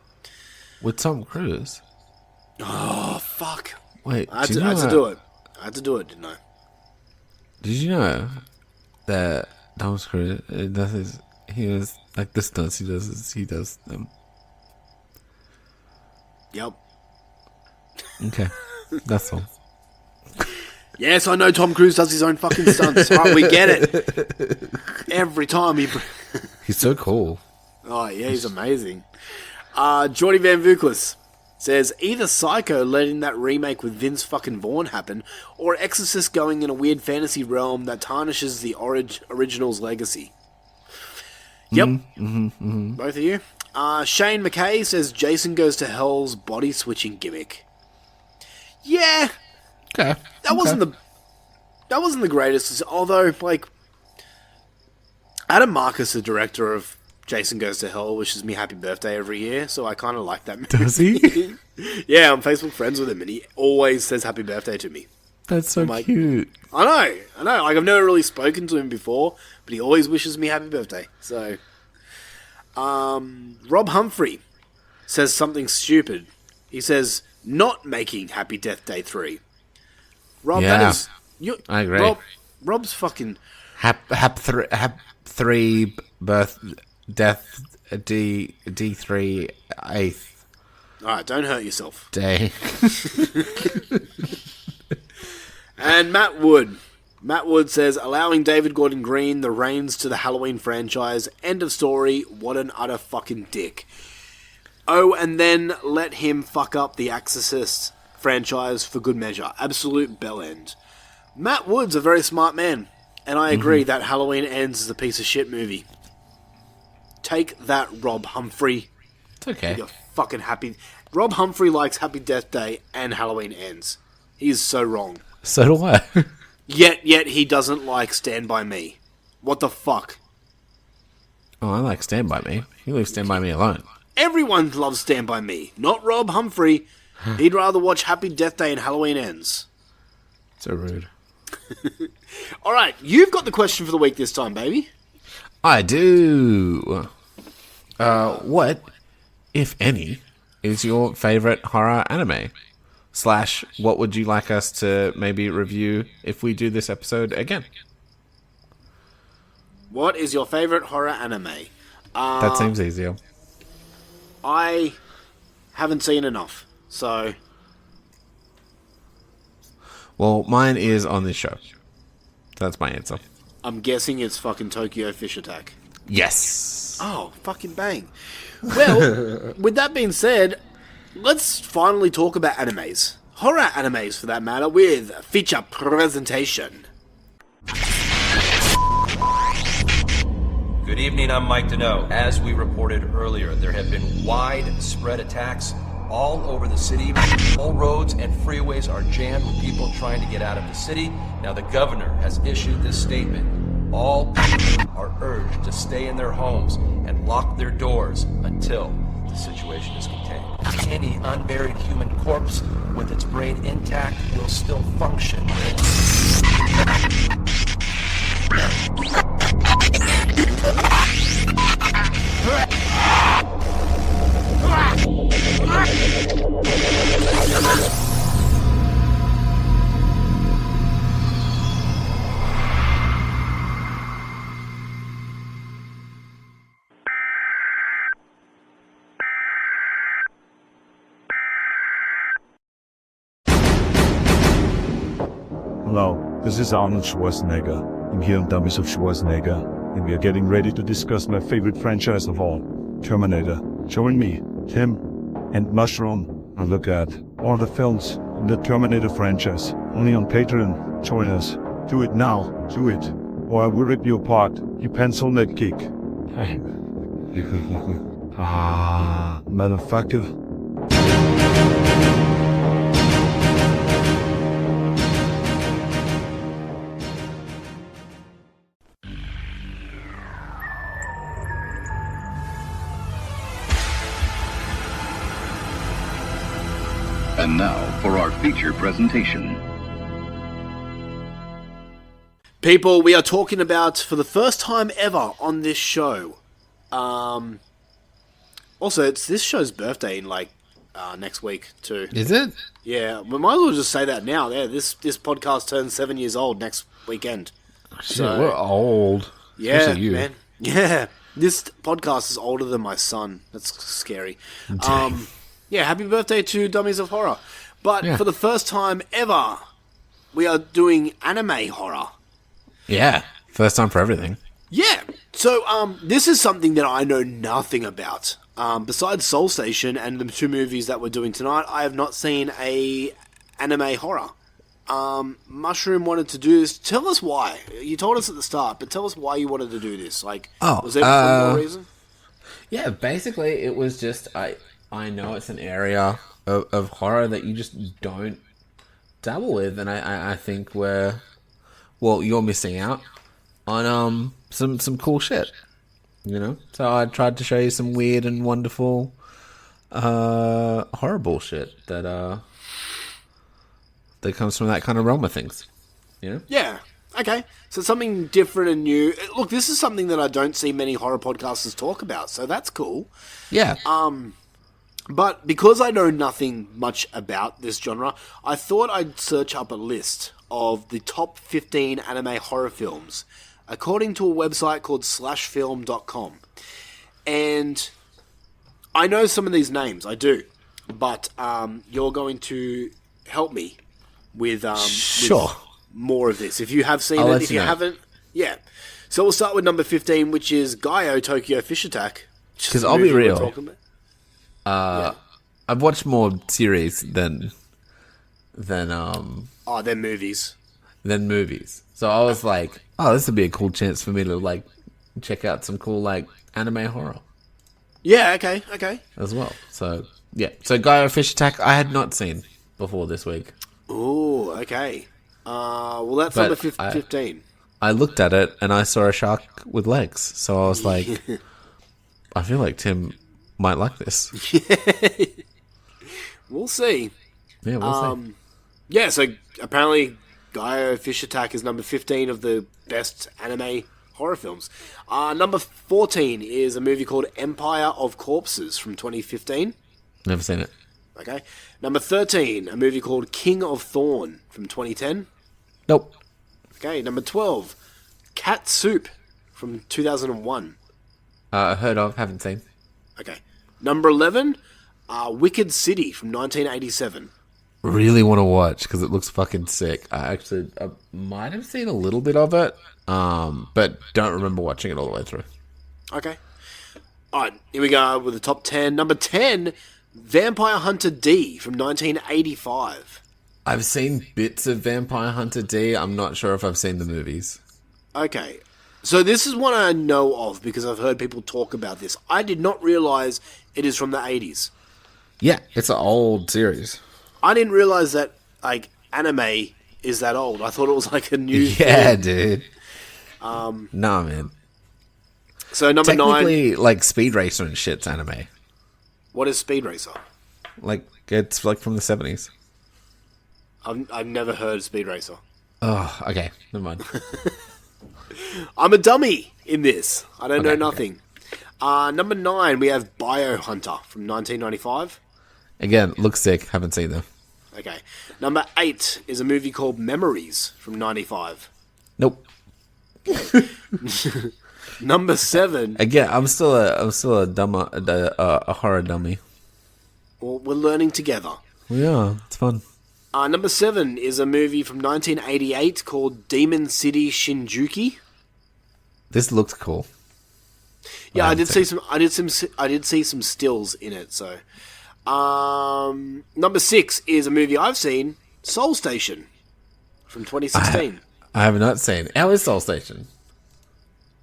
With Tom Cruise? Oh, fuck. Wait, I had to do it. I had to do it, didn't I? Did you know that Tom Cruise, he was like the stunts he does them? Yep. Okay, that's all. Yes, I know Tom Cruise does his own fucking stunts. Alright, we get it. Every time He's so cool. Oh, yeah, he's amazing. Jordy Van Vuklis says, either Psycho letting that remake with Vince fucking Vaughn happen, or Exorcist going in a weird fantasy realm that tarnishes the original's legacy. Yep. Both of you. Shane McKay says, Jason Goes to Hell's body switching gimmick. Yeah. Okay. That wasn't the greatest, although, like, Adam Marcus, the director of Jason Goes to Hell, wishes me happy birthday every year, so I kind of like that movie. Does he? Yeah, I'm Facebook friends with him, and he always says happy birthday to me. That's so cute. I know. Like, I've never really spoken to him before, but he always wishes me happy birthday. So, Rob Humphrey says something stupid. He says, not making Happy Death Day 3. Rob, that is... I agree. Rob's fucking... Hap 3 birth... Death D3 8th. Alright, don't hurt yourself. Day. And Matt Wood. Matt Wood says, allowing David Gordon Green the reins to the Halloween franchise. End of story. What an utter fucking dick. Oh, and then let him fuck up the Exorcist franchise for good measure. Absolute bell end. Matt Wood's a very smart man. And I agree that Halloween Ends is a piece of shit movie. Take that, Rob Humphrey. It's okay. You're fucking happy. Rob Humphrey likes Happy Death Day and Halloween Ends. He is so wrong. So do I. Yet he doesn't like Stand By Me. What the fuck? Oh, I like Stand By Me. He leaves Stand By Me alone. Everyone loves Stand By Me. Not Rob Humphrey. He'd rather watch Happy Death Day and Halloween Ends. So rude. Alright, you've got the question for the week this time, baby. I do. What, if any, is your favorite horror anime? / what would you like us to maybe review if we do this episode again? What is your favorite horror anime? That seems easier. I haven't seen enough, so... Well, mine is on this show. That's my answer. I'm guessing it's fucking Tokyo Fish Attack. Yes. Oh, fucking bang. Well, with that being said, let's finally talk about animes. Horror animes, for that matter, with feature presentation. Good evening, I'm Mike Deneau. As we reported earlier, there have been widespread attacks all over the city. All roads and freeways are jammed with people trying to get out of the city. Now, the governor has issued this statement. All people are urged to stay in their homes and lock their doors until the situation is contained. Any unburied human corpse with its brain intact will still function. Hello, this is Arnold Schwarzenegger. I'm here on Dummies of Schwarzenegger, and we are getting ready to discuss my favorite franchise of all, Terminator. Join me, Tim, and Mushroom, and look at all the films in the Terminator franchise, only on Patreon. Join us. Do it now. Do it. Or I will rip you apart, you pencil neck geek. Motherfucker. And now for our feature presentation. People, we are talking about, for the first time ever on this show, also, it's this show's birthday in, next week, too. Is it? Yeah, we might as well just say that now. Yeah, this podcast turns 7 years old next weekend. Shit, we're old. Yeah, Especially you. man. Yeah, this podcast is older than my son. That's scary. Yeah, happy birthday to Dummies of Horror. But for the first time ever, we are doing anime horror. Yeah, first time for everything. Yeah. So, this is something that I know nothing about. Besides Soul Station and the 2 movies that we're doing tonight, I have not seen a anime horror. Mushroom wanted to do this. Tell us why. You told us at the start, but tell us why you wanted to do this. Was there for more reason? Yeah, basically it was just I know it's an area of horror that you just don't dabble with, and I think you're missing out on some cool shit, you know. So I tried to show you some weird and wonderful horror bullshit that comes from that kind of realm of things, you know. Yeah. Okay. So something different and new. Look, this is something that I don't see many horror podcasters talk about, so that's cool. Yeah. But because I know nothing much about this genre, I thought I'd search up a list of the top 15 anime horror films, according to a website called slashfilm.com. And I know some of these names, I do, but you're going to help me with, Sure. with more of this. If you have seen I'll it, let if you you know. haven't, yeah. So we'll start with number 15, which is Gaio Tokyo Fish Attack. Because I'll be real. Yeah. I've watched more series than They're movies. movies. So I was like, oh, this would be a cool chance for me to check out some cool anime horror Yeah, okay. as well. So yeah. So Gaio Fish Attack I had not seen before this week. Ooh, okay. Well, that's But number 15. I looked at it and I saw a shark with legs. So I was like, I feel like Tim might like this. We'll see. Yeah, we'll see. Yeah, so apparently Gaio Fish Attack is number 15 of the best anime horror films. Number 14 is a movie called Empire of Corpses from 2015. Never seen it. Okay. Number 13, a movie called King of Thorn from 2010. Nope. Okay. Number 12, Cat Soup from 2001. Heard of, haven't seen. Okay. Number 11, Wicked City from 1987. Really want to watch because it looks fucking sick. I might have seen a little bit of it, but don't remember watching it all the way through. Okay. Alright, here we go with the top 10. Number 10, Vampire Hunter D from 1985. I've seen bits of Vampire Hunter D. I'm not sure if I've seen the movies. Okay. So this is one I know of because I've heard people talk about this. I did not realise it is from the 80s. Yeah, it's an old series. I didn't realise that, like, anime is that old. I thought it was like a new Yeah, thing. dude. Nah, man. So number 9... Technically, like, Speed Racer and shit's anime. What is Speed Racer? Like, it's like from the 70s. I've never heard of Speed Racer. Oh, okay. Never mind. I'm a dummy in this. I don't know Okay, nothing. Number 9, we have Biohunter from 1995. Again, looks sick. Haven't seen them. Okay. Number 8 is a movie called Memories from 95. Nope. Number 7... Again, I'm still a horror dummy. Well, we're learning together. Yeah, it's fun. Number 7 is a movie from 1988 called Demon City Shinjuki. This looks cool. Yeah, I I did haven't see I did see some stills in it. So, number 6 is a movie I've seen, Soul Station, from 2016. I have not seen. How is Soul Station?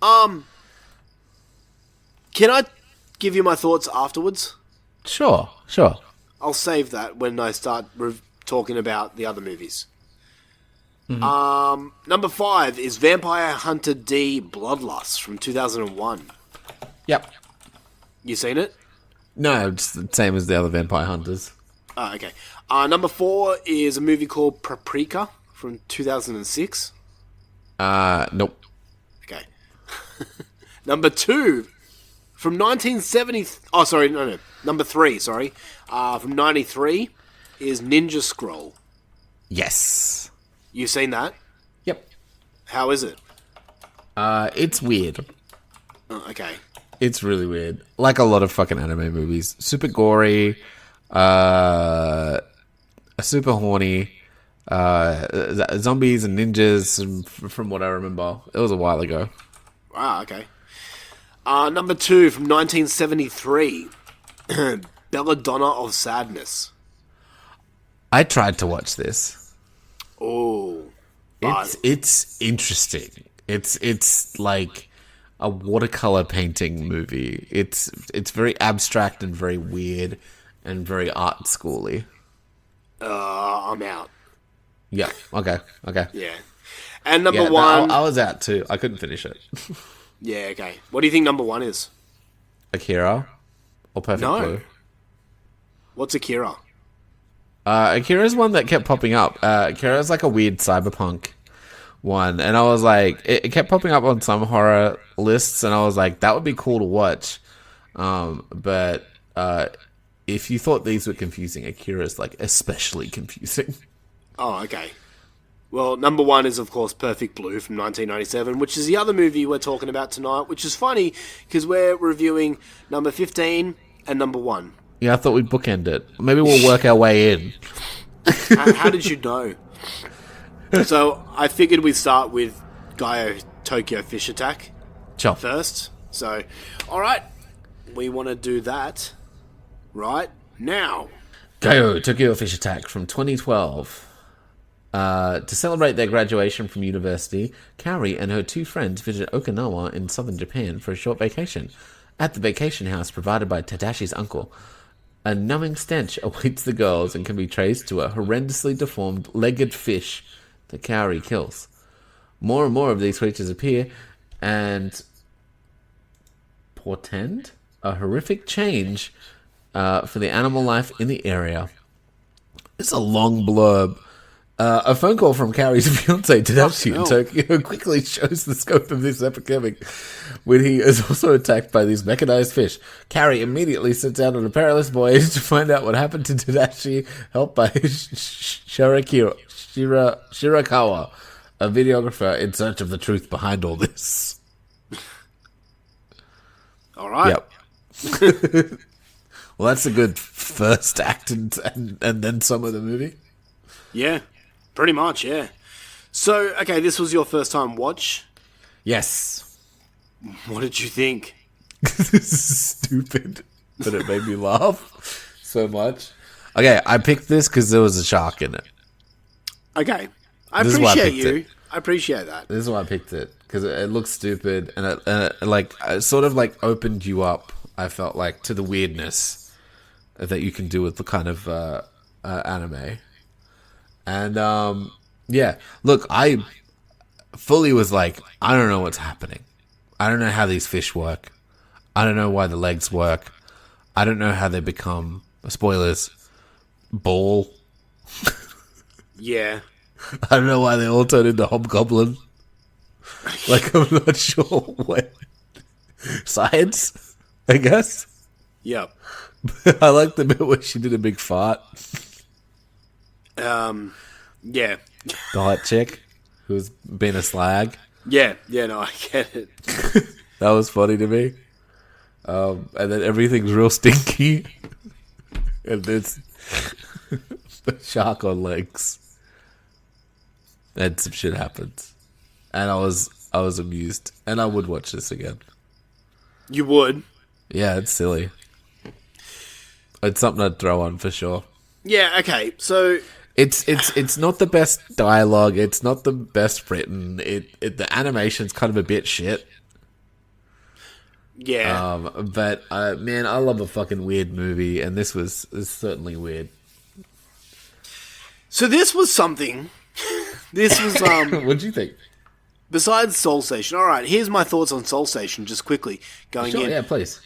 Can I give you my thoughts afterwards? Sure. I'll save that when I start talking about the other movies. Number 5 is Vampire Hunter D Bloodlust from 2001. Yep. You seen it? No, it's the same as the other Vampire Hunters. Okay. Number 4 is a movie called Paprika from 2006. Nope. Okay. Number 2 from 1970. Oh, sorry, no. Number 3, sorry. From 93 is Ninja Scroll. Yes. You've seen that? Yep. How is it? It's weird. Oh, okay. It's really weird. Like a lot of fucking anime movies. Super gory, super horny, zombies and ninjas, from what I remember. It was a while ago. Wow, okay. Number 2 from 1973, Belladonna of Sadness. I tried to watch this. Oh. It's interesting. It's like a watercolor painting movie. It's very abstract and very weird and very art schooly. I'm out. Yeah. Okay. Yeah. And number Yeah, 1... I was out too. I couldn't finish it. Yeah, okay. What do you think number 1 is? Akira or Perfect No. Blue? What's Akira? Akira's one that kept popping up. Akira's like a weird cyberpunk one, and I was like, it kept popping up on some horror lists, and I was like, that would be cool to watch. But if you thought these were confusing, Akira's like especially confusing. Oh, okay. Well, number 1 is, of course, Perfect Blue from 1997, which is the other movie we're talking about tonight, which is funny because we're reviewing number 15 and number 1. Yeah, I thought we'd bookend it. Maybe we'll work our way in. How did you know? So, I figured we'd start with Gaio Tokyo Fish Attack Sure. first. So, alright, we want to do that right now. Gaio Tokyo Fish Attack from 2012. To celebrate their graduation from university, Kaori and her 2 friends visit Okinawa in southern Japan for a short vacation. At the vacation house provided by Tadashi's uncle, a numbing stench awaits the girls and can be traced to a horrendously deformed legged fish that Kaori kills. More and more of these creatures appear and portend a horrific change for the animal life in the area. It's a long blurb. A phone call from Carrie's fiance Tadashi in hell. Tokyo quickly shows the scope of this epidemic when he is also attacked by these mechanized fish. Carrie immediately sets out on a perilous voyage to find out what happened to Tadashi, helped by Shirakawa, a videographer in search of the truth behind all this. All right. Yep. Well, that's a good first act and then some of the movie. Yeah, pretty much, yeah. So, okay, this was your first time watch. Yes. What did you think? This is stupid, but it made me laugh so much. Okay, I picked this because there was a shark in it. Okay, I This is why I appreciate picked you. it. I appreciate that. This is why I picked it, because it looks stupid, and it sort of like opened you up, I felt like, to the weirdness that you can do with the kind of anime. And yeah, look, I fully was like, I don't know what's happening. I don't know how these fish work. I don't know why the legs work. I don't know how they become, spoilers, ball. Yeah. I don't know why they all turn into hobgoblin. Like, I'm not sure what. Science, I guess. Yep. I like the bit where she did a big fart. Yeah. The hot chick who's been a slag. Yeah, no, I get it. That was funny to me. And then everything's real stinky. And it's the shark on legs. And some shit happens. And I was amused. And I would watch this again. You would? Yeah, it's silly. It's something I'd throw on for sure. Yeah, okay, so... It's not the best dialogue. It's not the best written. The animation's kind of a bit shit. Yeah. But man, I love a fucking weird movie, and this is certainly weird. So this was something... This was, What'd you think? besides Soul Station... Alright, here's my thoughts on Soul Station, just quickly. Going Sure, in. yeah, please.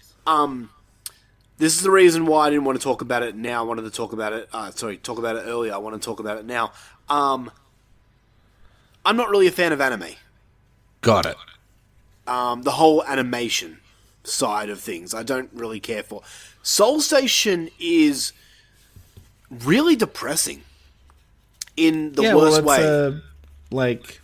This is the reason why I didn't want to talk about it now. I wanted to talk about it... talk about it earlier. I want to talk about it now. I'm not really a fan of anime. Got it. The whole animation side of things, I don't really care for. Soul Station is really depressing in the worst way. Like,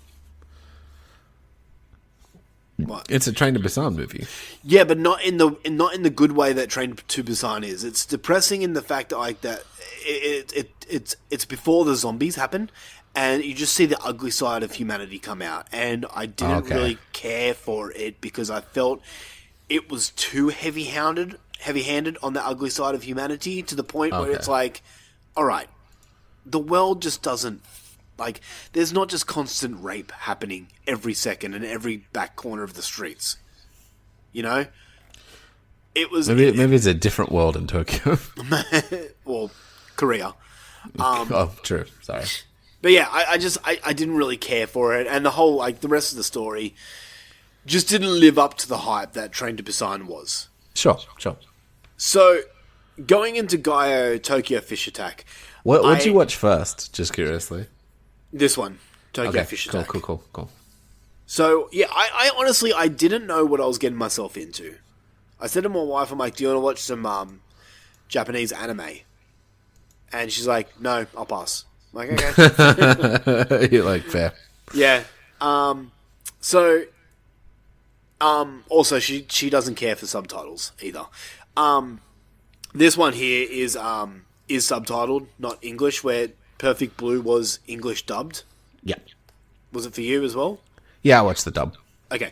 What? it's a Train to Busan movie. Yeah, but not in the good way that Train to Busan is. It's depressing in the fact that like that it's before the zombies happen, and you just see the ugly side of humanity come out. And I didn't really care for it because I felt it was too heavy-handed on the ugly side of humanity to the point where it's like, all right, the world just doesn't. Like, there's not just constant rape happening every second in every back corner of the streets. You know? It was... Maybe it's a different world in Tokyo. well, Korea. Oh, true. Sorry. But yeah, I didn't really care for it. And the whole, like, the rest of the story just didn't live up to the hype that Train to Busan was. Sure. So, going into Gaio Tokyo Fish Attack... What'd you watch first, just curiously? This one, Tokyo Okay, Fish cool, Attack. cool. So, yeah, I honestly, I didn't know what I was getting myself into. I said to my wife, I'm like, do you want to watch some Japanese anime? And she's like, no, I'll pass. I'm like, okay. You're like, fair. Yeah. Also, she doesn't care for subtitles either. This one here is subtitled, not English, where Perfect Blue was English dubbed. Yeah. Was it for you as well? Yeah, I watched the dub. Okay.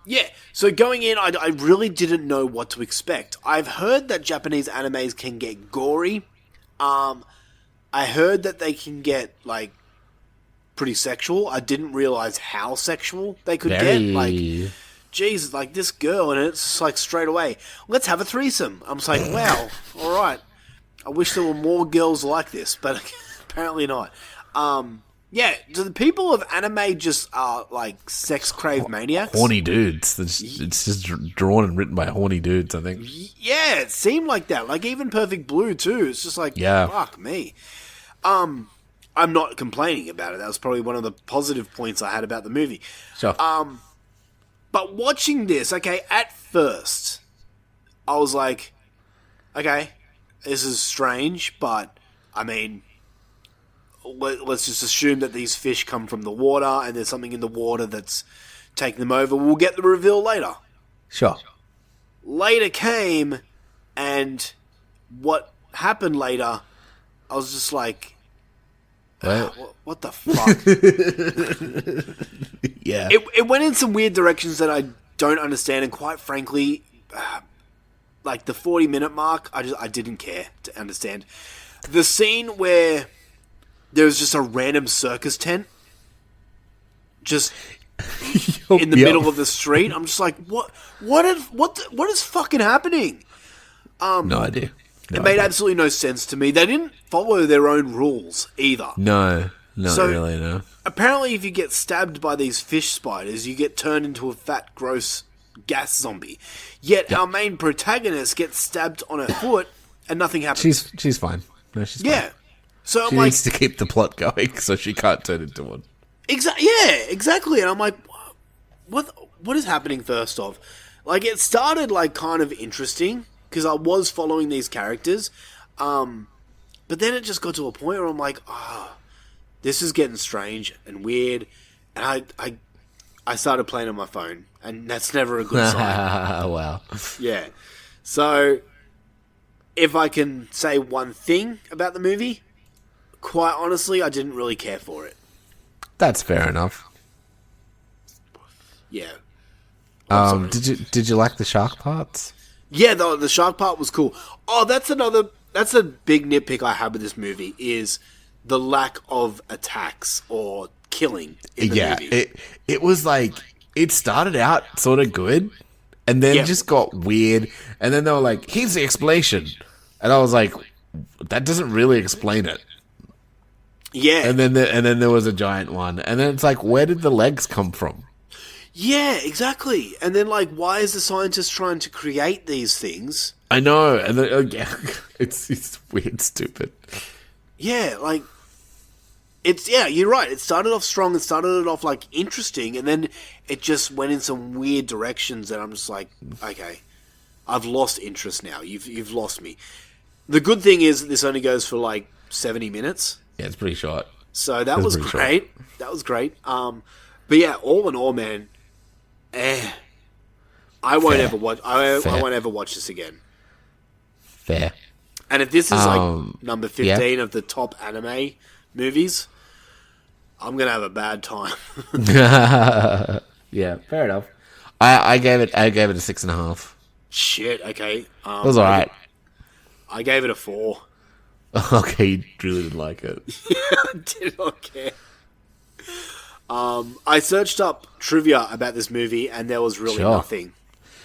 Yeah. So going in, I really didn't know what to expect. I've heard that Japanese animes can get gory. I heard that they can get, like, pretty sexual. I didn't realize how sexual they could get. Like, Jesus, like this girl, and it's just like straight away, let's have a threesome. I'm just like, wow, all right. I wish there were more girls like this, but apparently not. Yeah, do the people of anime just are like sex crave maniacs? Horny dudes. It's just drawn and written by horny dudes, I think. Yeah, it seemed like that. Like even Perfect Blue too. It's just like, Yeah. fuck me. I I'm not complaining about it. That was probably one of the positive points I had about the movie. Sure. But watching this, okay, at first, I was like, okay, this is strange, but, I mean, let's just assume that these fish come from the water and there's something in the water that's taking them over. We'll get the reveal later. Sure. Later came, and what happened later, I was just like, what the fuck? Yeah. It went in some weird directions that I don't understand, and quite frankly, like the 40-minute mark, I didn't care to understand. The scene where there was just a random circus tent, just in the middle of the street. I'm just like, what is fucking happening? No idea. It made absolutely no sense to me. They didn't follow their own rules either. No, not So- really, no. Apparently, if you get stabbed by these fish spiders, you get turned into a fat, gross gas zombie. Yet our main protagonist gets stabbed on her foot and nothing happens. She's fine. No, she's yeah. fine. So I'm She like, needs to keep the plot going so she can't turn into one. exactly. And I'm like, what is happening first off? Like, it started, like, kind of interesting, because I was following these characters, but then it just got to a point where I'm like, this is getting strange and weird, and I started playing on my phone, and that's never a good sign. Wow. Yeah. So, if I can say one thing about the movie, quite honestly, I didn't really care for it. That's fair enough. Yeah. Did you like the shark parts? Yeah, the shark part was cool. Oh, that's a big nitpick I have with this movie, is the lack of attacks or killing in the movie. It was like, it started out sort of good, and then just got weird, and then they were like, here's the explanation. And I was like, that doesn't really explain it. Yeah. And then there was a giant one, and then it's like, where did the legs come from? Yeah, exactly. And then, like, why is the scientist trying to create these things? I know, and then, it's weird, stupid. Yeah, like, you're right. It started off strong, it started off, like, interesting, and then it just went in some weird directions that I'm just like, okay, I've lost interest now. You've lost me. The good thing is this only goes for, like, 70 minutes. Yeah, it's pretty short. So that was great. That was great. But yeah, all in all, man, I won't ever watch. I won't ever watch this again. Fair. And if this is like number 15 of the top anime movies, I'm gonna have a bad time. Yeah, fair enough. I gave it a 6.5. Shit. Okay. It was alright. I gave it a 4. Okay, you really didn't like it. I did not care. I searched up trivia about this movie, and there was really nothing.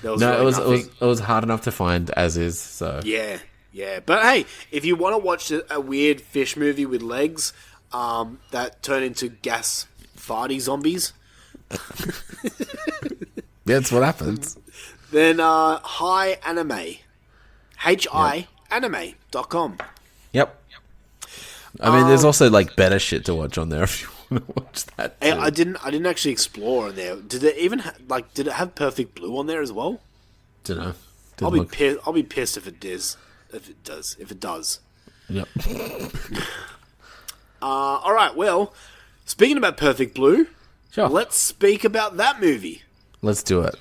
There was nothing. It was hard enough to find as is. So Yeah. But hey, if you want to watch a weird fish movie with legs that turn into gas farty zombies, that's what happens. then Hi Anime, HIAnime.com. Yep. I mean, there's also like better shit to watch on there if you want to watch that too. I didn't actually explore on there. Did it even did it have Perfect Blue on there as well? Dunno. I'll be pissed if it does. If it does. Yep. All right. Well, speaking about Perfect Blue, Sure. let's speak about that movie. Let's do it.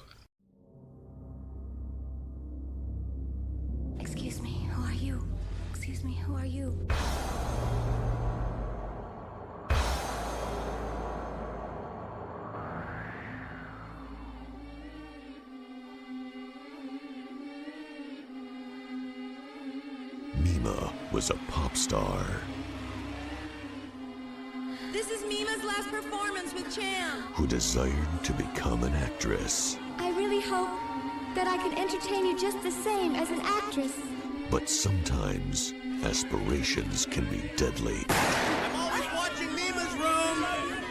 Excuse me, who are you? Excuse me, who are you? Mima was a pop star. This is Mima's last performance with Cham. Who desired to become an actress. I really hope that I can entertain you just the same as an actress. But sometimes aspirations can be deadly. I'm always watching Mima's room.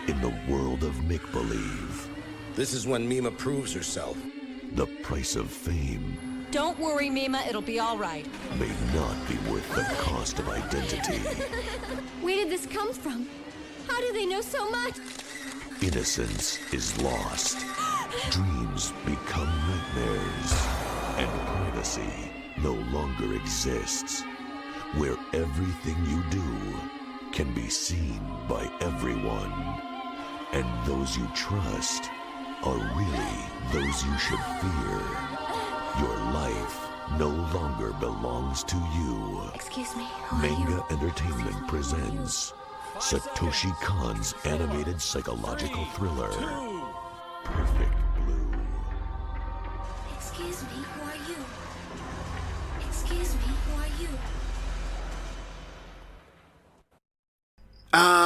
In the world of make-believe, This is when Mima proves herself. the price of fame Don't worry, Mima. It'll be all right. may not be worth the cost of identity. Where did this come from? How do they know so much? Innocence is lost. Dreams become nightmares. And privacy no longer exists. Where everything you do can be seen by everyone. And those you trust are really those you should fear. Your life no longer belongs to you. Excuse me, who are you? Manga Entertainment presents Satoshi Kon's animated psychological thriller, Perfect Blue. Excuse me, who are you? Excuse me, who are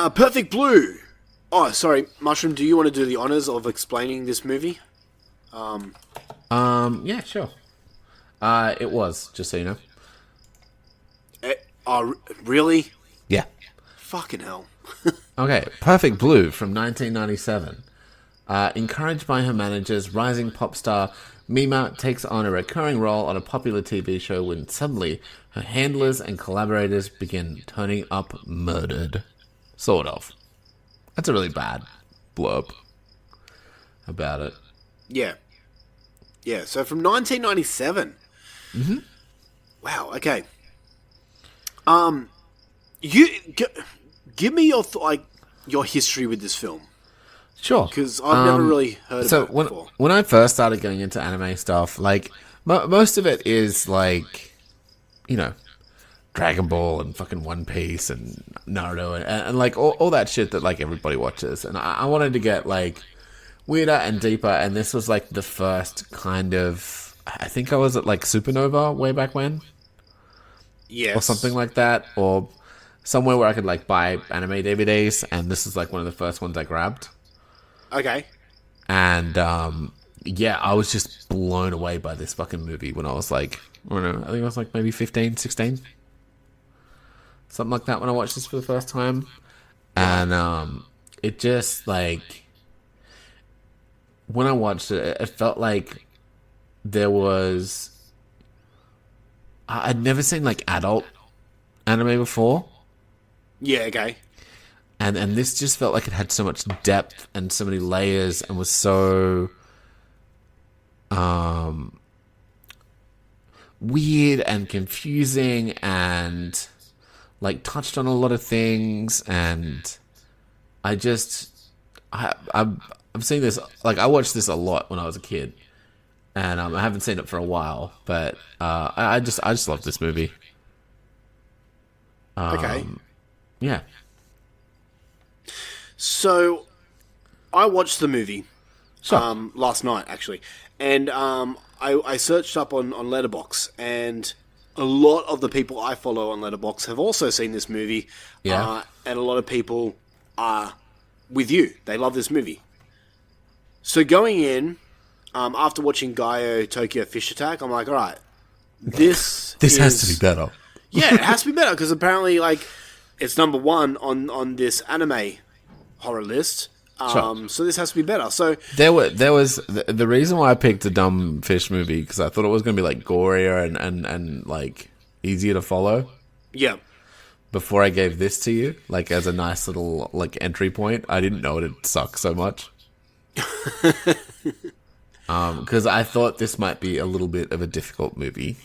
you? Perfect Blue. Oh, sorry, Mushroom, do you want to do the honors of explaining this movie? Yeah, sure. It was, just so you know. Really? Yeah. Fucking hell. Okay, Perfect Blue from 1997. Encouraged by her manager's rising pop star, Mima takes on a recurring role on a popular TV show when suddenly her handlers and collaborators begin turning up murdered. Sort of. That's a really bad blurb about it. Yeah. Yeah, so from 1997. Mm-hmm. Wow, okay. Give me your history with this film. Sure. Because I've never really heard of it before. When I first started getting into anime stuff, like, most of it is, like, you know, Dragon Ball and fucking One Piece and Naruto and like, all that shit that, like, everybody watches. And I wanted to get, like, weirder and deeper, and this was, like, the first kind of... I think I was at, like, Supernova way back when. Yes. Or something like that, or somewhere where I could, like, buy anime DVDs, and this is, like, one of the first ones I grabbed. Okay. And, yeah, I was just blown away by this fucking movie when I was, like, I don't know, I think I was, like, maybe 15, 16. Something like that when I watched this for the first time. And, it just, like... When I watched it, it felt like there was... I'd never seen, like, adult anime before. Yeah, okay. And this just felt like it had so much depth and so many layers and was so... weird and confusing and, like, touched on a lot of things. And I just... I've seen this, like, I watched this a lot when I was a kid, and I haven't seen it for a while, but I just love this movie. Okay. Yeah. So, I watched the movie last night, actually, and I searched up on Letterboxd, and a lot of the people I follow on Letterboxd have also seen this movie, Yeah. And a lot of people are with you. They love this movie. So going in, after watching Gaio Tokyo Fish Attack, I'm like, all right, this has to be better. Yeah, it has to be better, because apparently, like, it's number one on this anime horror list. Sure. So this has to be better. So there was the reason why I picked a dumb fish movie, because I thought it was going to be, like, gorier and like, easier to follow. Yeah. Before I gave this to you, like, as a nice little, like, entry point, I didn't know it'd suck so much. Because I thought this might be a little bit of a difficult movie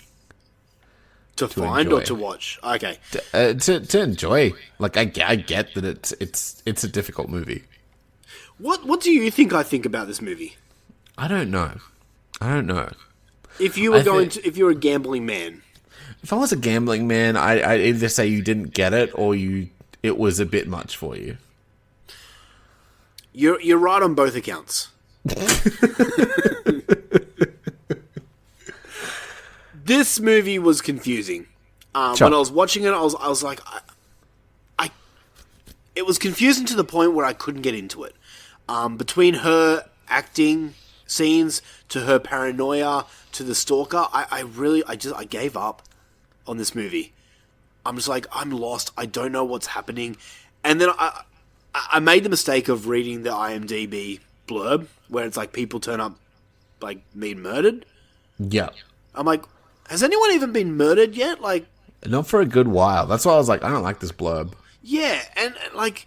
to find enjoy. or to watch. Okay, to enjoy. Like, I get that it's a difficult movie. What do you think I think about this movie? I don't know. If you were if you were a gambling man, if I was a gambling man, I'd either say you didn't get it or it was a bit much for you. You're right on both accounts. This movie was confusing. Sure. When I was watching it, I was like, it was confusing to the point where I couldn't get into it. Between her acting scenes to her paranoia to the stalker, I gave up on this movie. I'm just like, I'm lost. I don't know what's happening. And then I made the mistake of reading the IMDb blurb where it's like people turn up, like, being murdered. Yeah. I'm like, has anyone even been murdered yet? Like, Not for a good while. That's why I was like, I don't like this blurb. yeah, and like,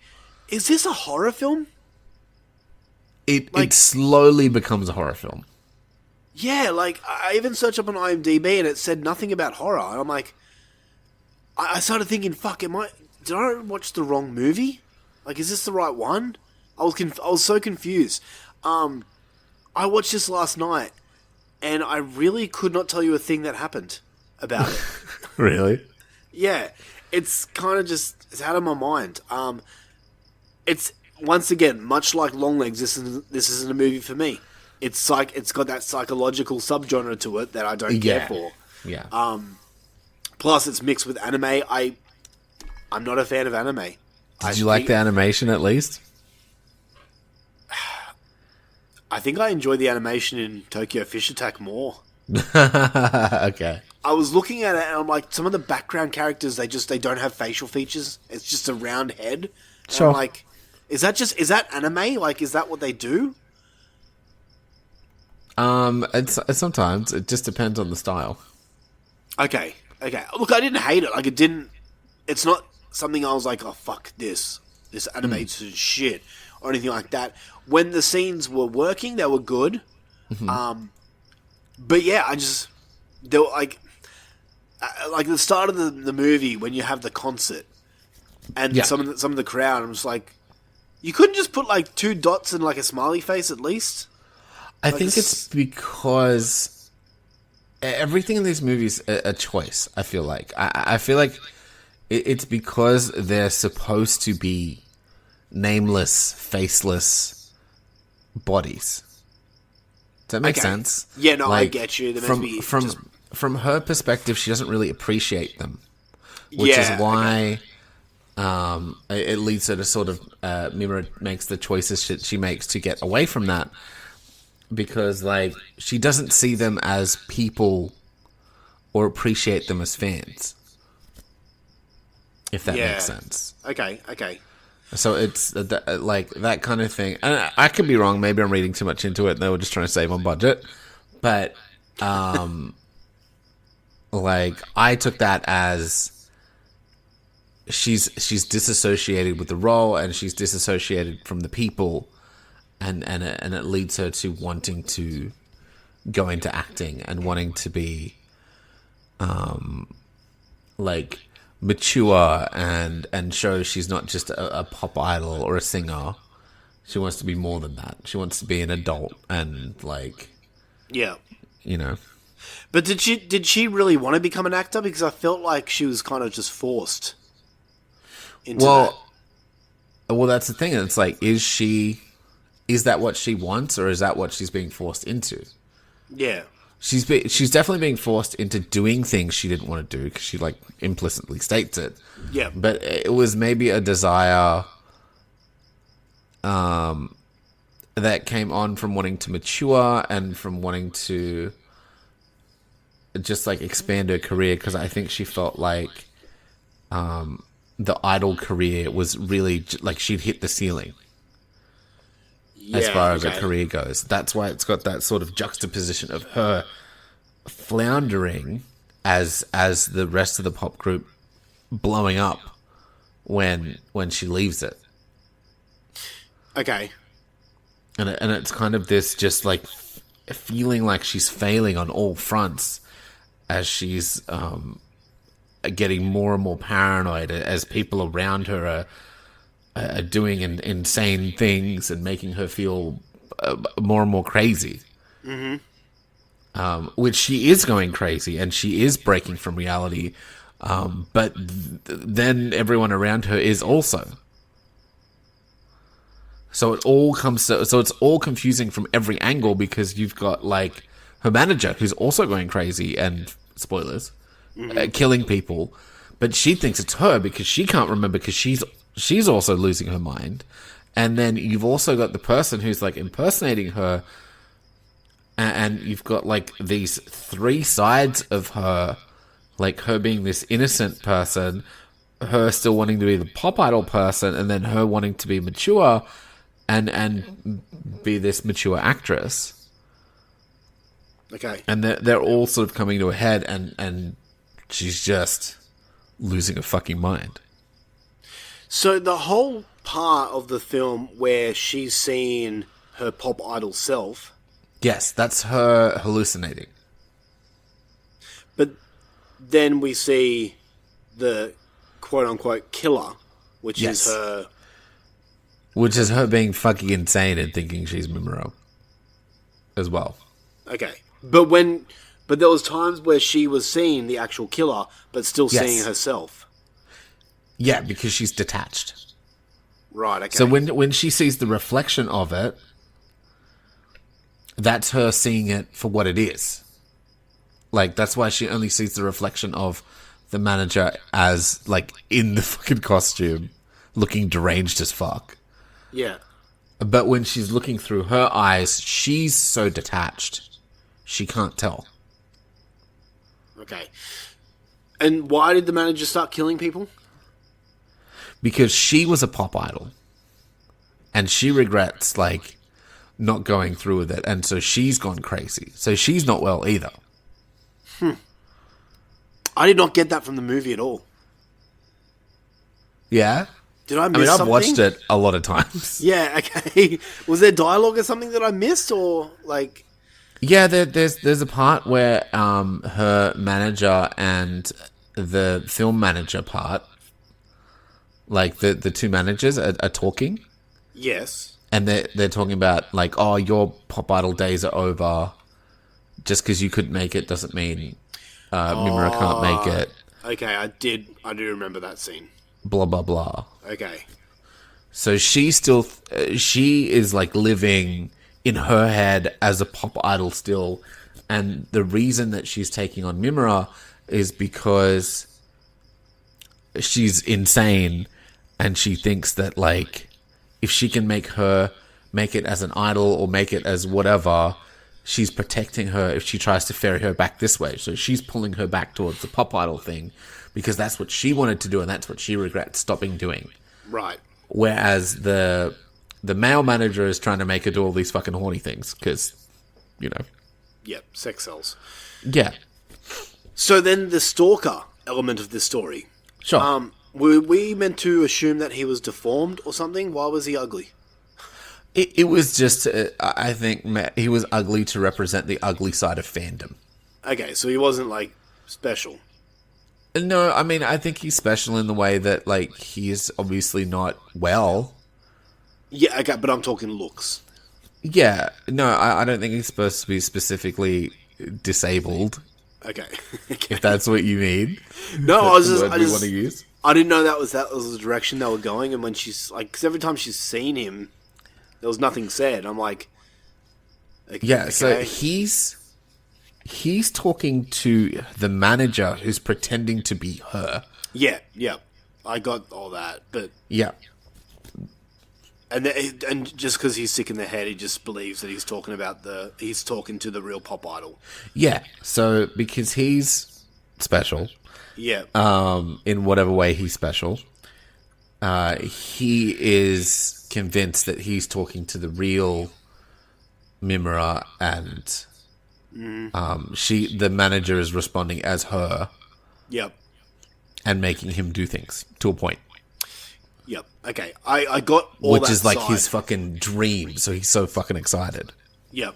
is this a horror film? It slowly becomes a horror film. Yeah, like, I even searched up on IMDb and it said nothing about horror. And I'm like, I started thinking, fuck, did I watch the wrong movie? Like, is this the right one? I was so confused. I watched this last night, and I really could not tell you a thing that happened about it. Really? Yeah, it's kind of it's out of my mind. It's, once again, much like Longlegs, this isn't a movie for me. It's got that psychological subgenre to it that I don't care for. Yeah. Plus, it's mixed with anime. I'm not a fan of anime. Did you like the animation at least? I think I enjoy the animation in Tokyo Fish Attack more. Okay. I was looking at it and I'm like, some of the background characters, they don't have facial features. It's just a round head. And Sure. I'm like, is that anime? Like, is that what they do? It's sometimes it just depends on the style. Okay. Look, I didn't hate it. Like, it's not something I was like, oh, fuck this. This animates shit. Or anything like that. When the scenes were working, they were good. Mm-hmm. But yeah, they were like the start of the movie when you have the concert and some of the crowd. I'm just like, you couldn't just put like 2 dots and like a smiley face at least. I think it's because everything in these movies a choice. I feel like I feel like it's because they're supposed to be nameless, faceless bodies. Does that make sense? Yeah, no, I get you. From her perspective, she doesn't really appreciate them, which is why it leads her to sort of Mira makes the choices she makes to get away from that, because like she doesn't see them as people or appreciate them as fans. If that makes sense. Okay. So it's like that kind of thing. And I could be wrong. Maybe I'm reading too much into it and they were just trying to save on budget. But, like, I took that as she's disassociated with the role and she's disassociated from the people. And it leads her to wanting to go into acting and wanting to be, like, mature and show she's not just a pop idol or a singer. She wants to be more than that. She wants to be an adult and like, yeah, you know. But did she really want to become an actor? Because I felt like she was kind of just forced into that. Well, that's the thing. It's like, is that what she wants or is that what she's being forced into? Yeah. She's definitely being forced into doing things she didn't want to do because she like implicitly states it. Yeah. But it was maybe a desire that came on from wanting to mature and from wanting to just like expand her career, because I think she felt like the idol career was really like she'd hit the ceiling. As far as her career goes. That's why it's got that sort of juxtaposition of her floundering as the rest of the pop group blowing up when she leaves it. Okay. And it's kind of this just like feeling like she's failing on all fronts as she's getting more and more paranoid as people around her are doing insane things and making her feel more and more crazy. Mm-hmm. Which she is going crazy and she is breaking from reality. But then everyone around her is also. So it all comes to, so it's all confusing from every angle because you've got like her manager who's also going crazy and spoilers, killing people. But she thinks it's her because she can't remember because she's also losing her mind. And then you've also got the person who's like impersonating her, and you've got like these 3 sides of her, like her being this innocent person, her still wanting to be the pop idol person, and then her wanting to be mature and be this mature actress. Okay. And they're all sort of coming to a head, and she's just losing her fucking mind. So the whole part of the film where she's seeing her pop idol self... Yes, that's her hallucinating. But then we see the quote-unquote killer, which Yes. is her... Which is her being fucking insane and thinking she's Mimuro as well. Okay. But there was times where she was seeing the actual killer, but still Yes. seeing herself. Yeah, because she's detached. Right, okay. So when she sees the reflection of it, that's her seeing it for what it is. Like, that's why she only sees the reflection of the manager as, like, in the fucking costume, looking deranged as fuck. Yeah. But when she's looking through her eyes, she's so detached, she can't tell. Okay. And why did the manager start killing people? Because she was a pop idol. And she regrets, like, not going through with it. And so she's gone crazy. So she's not well either. I did not get that from the movie at all. Yeah? Did I miss I mean, I've something? watched it a lot of times. Yeah, okay. Was there dialogue or something that I missed, or, like... Yeah, there's a part where her manager and the film manager part, like the two managers are talking. Yes. And they're talking about, like, oh, your pop idol days are over. Just because you couldn't make it doesn't mean Mimura can't make it. Okay, I do remember that scene. Blah, blah, blah. Okay. So she is, like, living in her head as a pop idol still. And the reason that she's taking on Mimura is because she's insane. And she thinks that, like, if she can make it as an idol or make it as whatever, she's protecting her if she tries to ferry her back this way. So she's pulling her back towards the pop idol thing because that's what she wanted to do and that's what she regrets stopping doing. Right. Whereas the male manager is trying to make her do all these fucking horny things because, you know. Yep, sex sells. Yeah. So then the stalker element of this story. Sure. Were we meant to assume that he was deformed or something? Why was he ugly? It was just, I think, he was ugly to represent the ugly side of fandom. Okay, so he wasn't, like, special. No, I mean, I think he's special in the way that, like, he is obviously not well. Yeah, okay, but I'm talking looks. Yeah, no, I don't think he's supposed to be specifically disabled. Okay. If that's what you mean. No, I was just... want to use. I didn't know that was the direction they were going, and when she's, like... Because every time she's seen him, there was nothing said. I'm like... Okay, yeah, so he's talking to the manager who's pretending to be her. Yeah. I got all that, but... Yeah. And just because he's sick in the head, he just believes that he's talking to the real pop idol. Yeah, so because he's special... Yeah. In whatever way he's special. He is convinced that he's talking to the real Mimura and the manager is responding as her. Yep. And making him do things to a point. Yep. Okay. I got all Which that is like side. his fucking dream, so he's so fucking excited. Yep.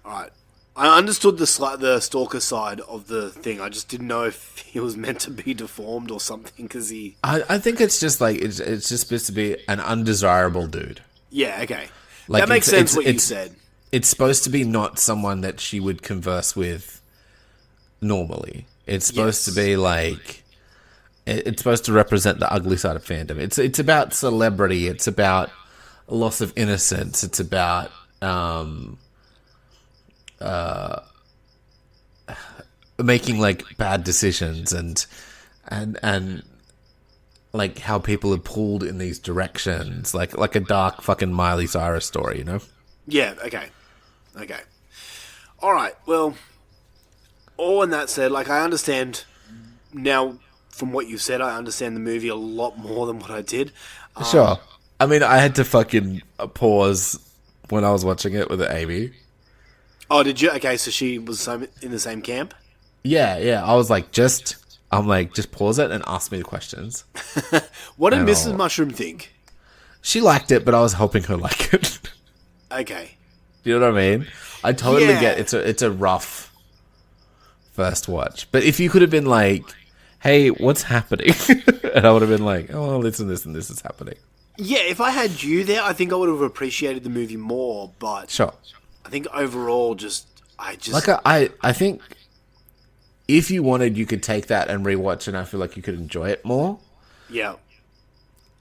Alright. I understood the stalker side of the thing. I just didn't know if he was meant to be deformed or something, because he... I think it's just like, it's just supposed to be an undesirable dude. Yeah, okay. Like, that makes sense what you said. It's supposed to be not someone that she would converse with normally. It's supposed to be like... It's supposed to represent the ugly side of fandom. It's about celebrity. It's about loss of innocence. It's about... making like bad decisions and like how people are pulled in these directions, like a dark fucking Miley Cyrus story, you know? Yeah, okay. Alright, well, all in that said, like, I understand now from what you said, I understand the movie a lot more than what I did. Sure. I mean, I had to fucking pause when I was watching it with Amy. Oh, did you? Okay, so she was in the same camp? Yeah. I was like, just pause it and ask me the questions. What did Mrs. Mushroom think? She liked it, but I was helping her like it. Okay. You know what I mean? I totally get it's a rough first watch. But if you could have been like, hey, what's happening? And I would have been like, oh, well, this and this and this is happening. Yeah, if I had you there, I think I would have appreciated the movie more, but Sure. I think overall I think if you wanted, you could take that and rewatch, and I feel like you could enjoy it more. Yeah.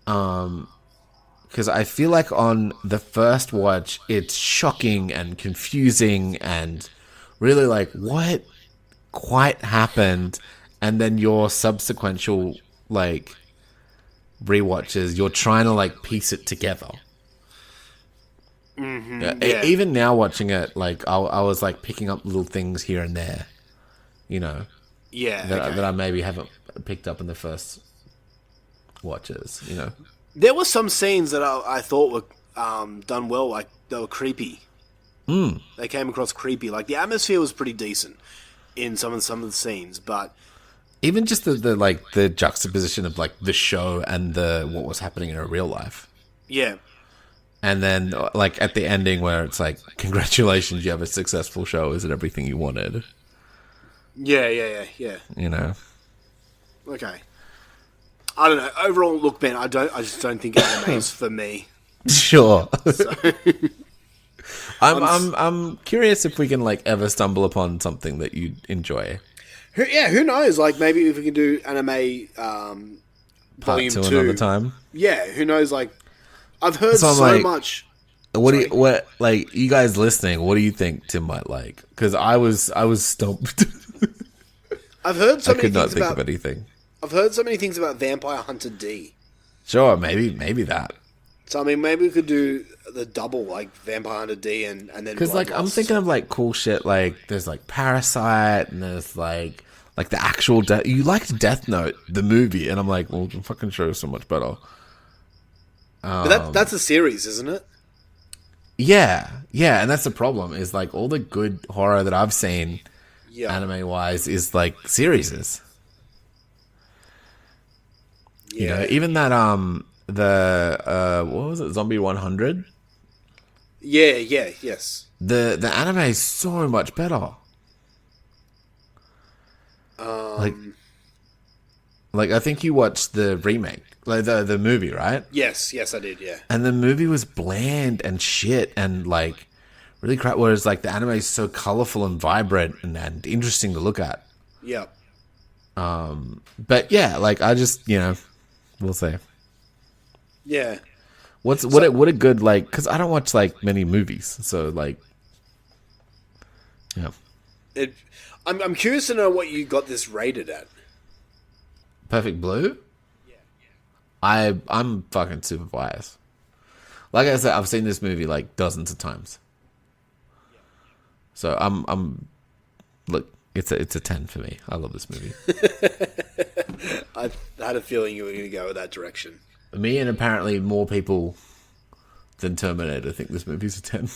Because I feel like on the first watch, it's shocking and confusing and really like, what quite happened? And then your subsequential, like, rewatches, you're trying to, like, piece it together. Mm-hmm. Yeah. Even now watching it, like, I was, like, picking up little things here and there, you know? Yeah. That I maybe haven't picked up in the first watches, you know? There were some scenes that I thought were done well, like they were creepy. They came across creepy. Like the atmosphere was pretty decent in some of the scenes, but even just the juxtaposition of like the show and what was happening in real life. Yeah. And then like at the ending where it's like, congratulations, you have a successful show. Is it everything you wanted? Yeah. You know. Okay. I don't know. Overall, look, Ben, I just don't think anime is for me. Sure. So. I'm curious if we can like ever stumble upon something that you enjoy. Who knows? Like maybe if we can do anime Part 2 another time. Yeah, who knows? Like I've heard so much. What like you guys listening? What do you think Tim might like? Because I was stumped. I've heard so I many could not things think about. of anything. I've heard so many things about Vampire Hunter D. Sure, maybe that. So I mean, maybe we could do the double, like Vampire Hunter D, and then because like I'm thinking of like cool shit. Like there's like Parasite, and there's like the actual. You liked Death Note, the movie, and I'm like, well, the fucking show is so much better. But that's a series, isn't it? Yeah, and that's the problem. Is like all the good horror that I've seen, anime wise, is like series. You know, even that what was it, Zombie 100? Yes. The anime is so much better. Like I think you watched the remake, like the movie, right? Yes, I did, yeah. And the movie was bland and shit and like really crap, whereas like the anime is so colorful and vibrant and interesting to look at. Yeah. But yeah, like I just, you know, we'll see. Yeah. What a good, like, because I don't watch like many movies, so like, yeah. I'm curious to know what you got this rated at. Perfect Blue? Yeah. I'm fucking super biased. Like I said, I've seen this movie like dozens of times. So I'm look, it's a 10 for me. I love this movie. I had a feeling you were going to go with that direction. Me and apparently more people than Terminator think this movie's a 10.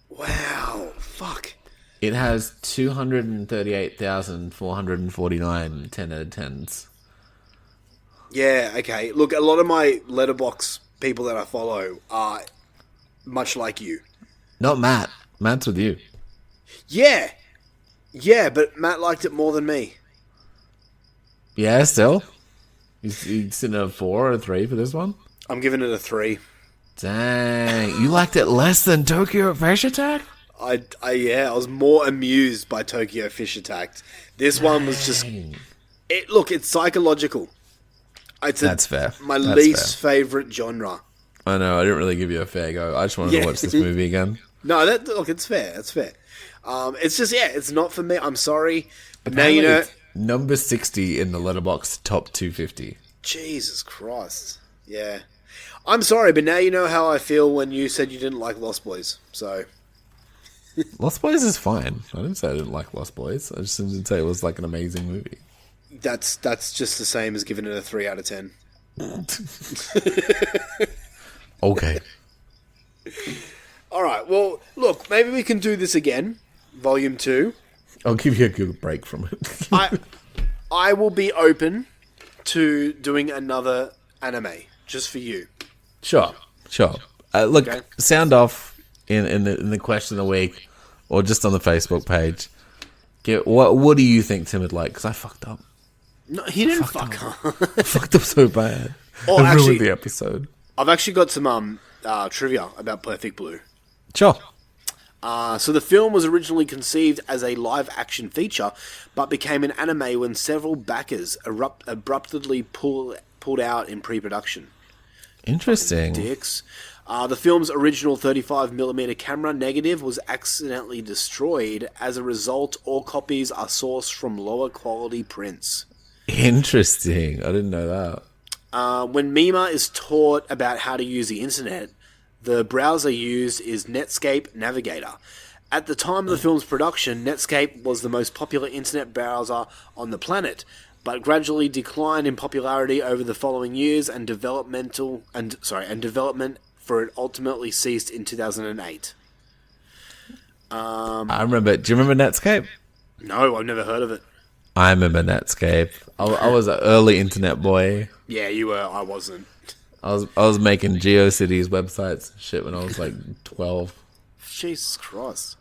Wow, fuck. It has 238,449 10 out of 10s. Yeah, okay. Look, a lot of my letterbox people that I follow are much like you. Not Matt. Matt's with you. Yeah, but Matt liked it more than me. Yeah, still? You sitting at a 4 or a 3 for this one? I'm giving it a 3. Dang. You liked it less than Tokyo Fish Attack? I was more amused by Tokyo Fish Attack. This one was just... it's psychological. That's fair. My least favourite genre. I know, I didn't really give you a fair go. I just wanted to watch this movie again. No, it's fair. It's fair. It's just, it's not for me. I'm sorry. But Apparently now you know... it's number 60 in the Letterboxd top 250. Jesus Christ. Yeah. I'm sorry, but now you know how I feel when you said you didn't like Lost Boys. So... Lost Boys is fine. I didn't say I didn't like Lost Boys. I just didn't say it was like an amazing movie. That's just the same as giving it a 3 out of 10. Okay. All right. Well, look, maybe we can do this again. Volume 2. I'll give you a good break from it. I will be open to doing another anime just for you. Sure. Look, Okay. sound off in the question of the week, or just on the Facebook page. What do you think Tim would like? Because I fucked up. No, he didn't fuck up. I fucked up so bad. Oh, I actually- ruined the episode. I've actually got some trivia about Perfect Blue. Sure. So the film was originally conceived as a live-action feature, but became an anime when several backers abruptly pulled out in pre-production. Interesting. Dicks. The film's original 35mm camera negative was accidentally destroyed. As a result, all copies are sourced from lower quality prints. Interesting. I didn't know that. When Mima is taught about how to use the internet, the browser used is Netscape Navigator. At the time of the film's production, Netscape was the most popular internet browser on the planet, but gradually declined in popularity over the following years, and development for it ultimately ceased in 2008. I remember. Do you remember Netscape? No, I've never heard of it. I remember Netscape. I was an early internet boy. Yeah, you were. I wasn't. I was making GeoCities websites and shit when I was like 12. Jesus Christ.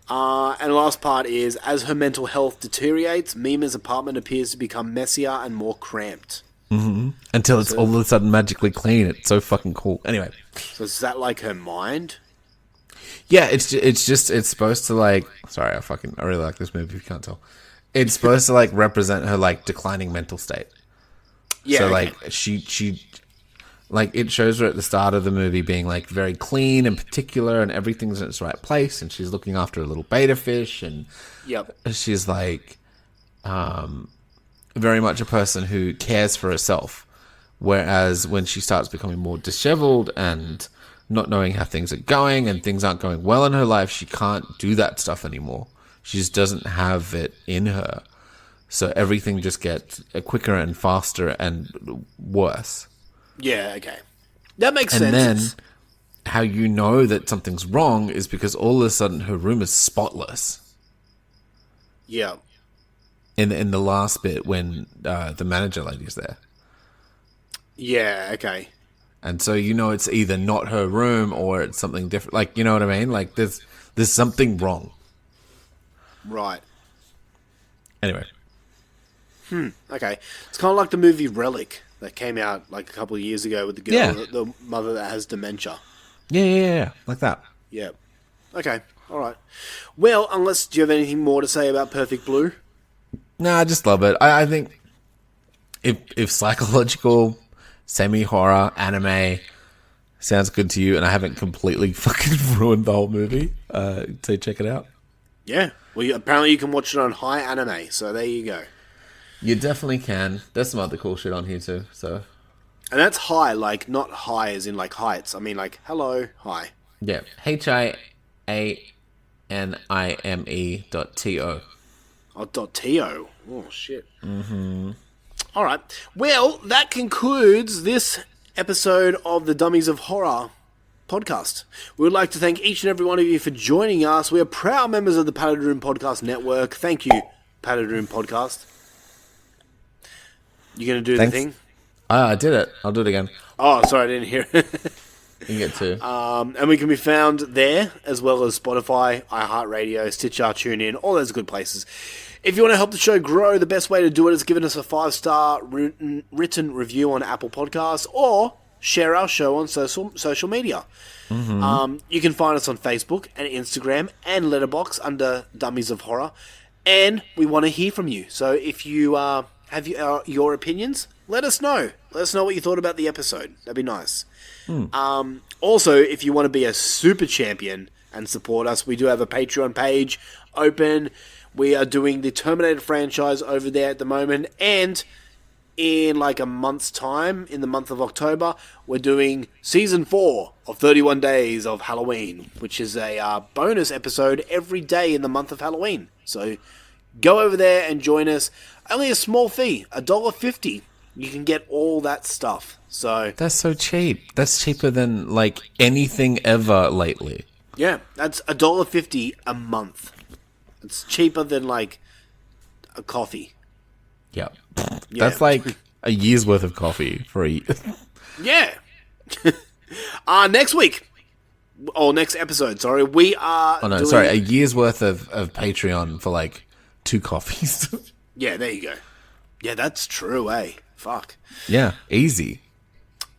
And the last part is, as her mental health deteriorates, Mima's apartment appears to become messier and more cramped. Mm-hmm. Until it's all of a sudden magically clean. It's so fucking cool. Anyway. So is that like her mind? Yeah, it's supposed to like... Sorry, I really like this movie if you can't tell. It's supposed to like represent her like declining mental state. Yeah. So okay. like she like it shows her at the start of the movie being like very clean and particular and everything's in its right place and she's looking after a little beta fish and Yep. she's like very much a person who cares for herself. Whereas when she starts becoming more disheveled and not knowing how things are going and things aren't going well in her life, she can't do that stuff anymore. She just doesn't have it in her. So everything just gets quicker and faster and worse. Yeah, okay. That makes And sense. then how you know that something's wrong is because all of a sudden her room is spotless. Yeah. In the last bit when the manager lady's there. Yeah, okay. And so you know it's either not her room or it's something different. Like, you know what I mean? Like there's something wrong. Right. Anyway. Okay. It's kind of like the movie Relic that came out like a couple of years ago with the girl, Yeah. the mother that has dementia. Yeah. Like that. Yeah. Okay. All right. Well, unless do you have anything more to say about Perfect Blue? No, I just love it. I think if psychological, semi-horror, anime sounds good to you and I haven't completely fucking ruined the whole movie, so check it out. Yeah. Well, apparently you can watch it on High Anime, so there you go. You definitely can. There's some other cool shit on here too, so... And that's high, like, not high as in, like, heights. I mean, like, hello, hi. Yeah, HIANIME.TO. Oh, .to. Oh, shit. Mm-hmm. All right. Well, that concludes this episode of the Dummies of Horror podcast. We would like to thank each and every one of you for joining us. We are proud members of the Padded Room Podcast Network. Thank you, Padded Room Podcast. You going to do Thanks. the thing? I did it. I'll do it again. Oh, sorry, I didn't hear it. You get to. And we can be found there, as well as Spotify, iHeartRadio, Stitcher, TuneIn, all those good places. If you want to help the show grow, the best way to do it is giving us a 5-star written review on Apple Podcasts or share our show on social media. Mm-hmm. You can find us on Facebook and Instagram and Letterboxd under Dummies of Horror. And we want to hear from you. So if you have your opinions, let us know. Let us know what you thought about the episode. That'd be nice. Also, if you want to be a super champion and support us, we do have a Patreon page open. We are doing the Terminator franchise over there at the moment, and in like a month's time, in the month of October, we're doing Season 4 of 31 Days of Halloween, which is a bonus episode every day in the month of Halloween. So go over there and join us. Only a small fee, $1.50. You can get all that stuff. So That's so cheap. That's cheaper than like anything ever lately. yeah, that's $1.50 a month. It's cheaper than like a coffee. Yep. Yeah. That's like a year's worth of coffee for a year. Yeah. Next week. Or next episode, sorry. We are a year's worth of Patreon for like 2 coffees. Yeah, there you go. Yeah, that's true, eh? Fuck. Yeah, easy.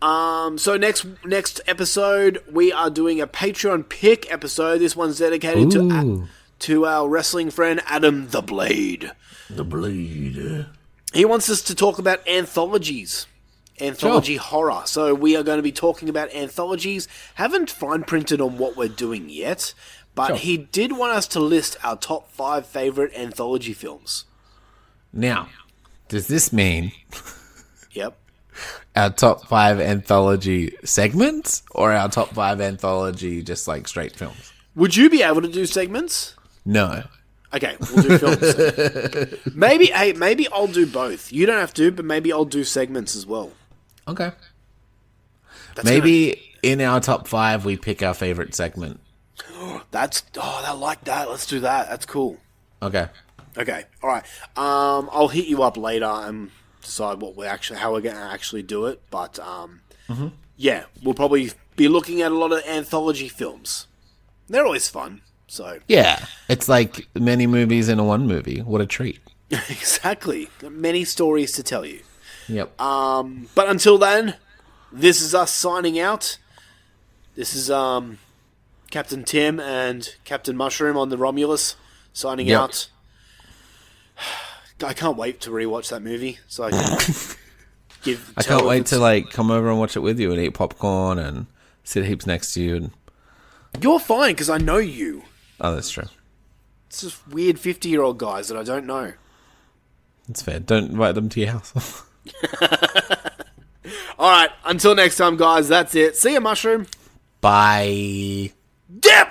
So next episode, we are doing a Patreon pick episode. This one's dedicated to our wrestling friend, Adam the Blade. The Blade. He wants us to talk about anthologies. Anthology horror. So we are going to be talking about anthologies. Haven't fine printed on what we're doing yet, but he did want us to list our top 5 favorite anthology films. Now, does this mean Yep. our top 5 anthology segments or our top 5 anthology just like straight films? Would you be able to do segments? No. Okay, we'll do films. Maybe I'll do both. You don't have to, but maybe I'll do segments as well. Okay. That's maybe in our top 5 we pick our favorite segment. I like that. Let's do that. That's cool. Okay. Okay. All right. I'll hit you up later and decide how we're going to actually do it. But yeah, we'll probably be looking at a lot of anthology films. They're always fun. So yeah, it's like many movies in a one movie. What a treat! Exactly. Many stories to tell you. Yep. But until then, this is us signing out. This is Captain Tim and Captain Mushroom on the Romulus signing out. I can't wait to rewatch that movie so I can I can't wait to like come over and watch it with you and eat popcorn and sit heaps next to you. And you're fine because I know you. Oh, that's true. It's just weird 50-year-old guys that I don't know. That's fair. Don't invite them to your house. All right. Until next time, guys. That's it. See ya, Mushroom. Bye. Dip!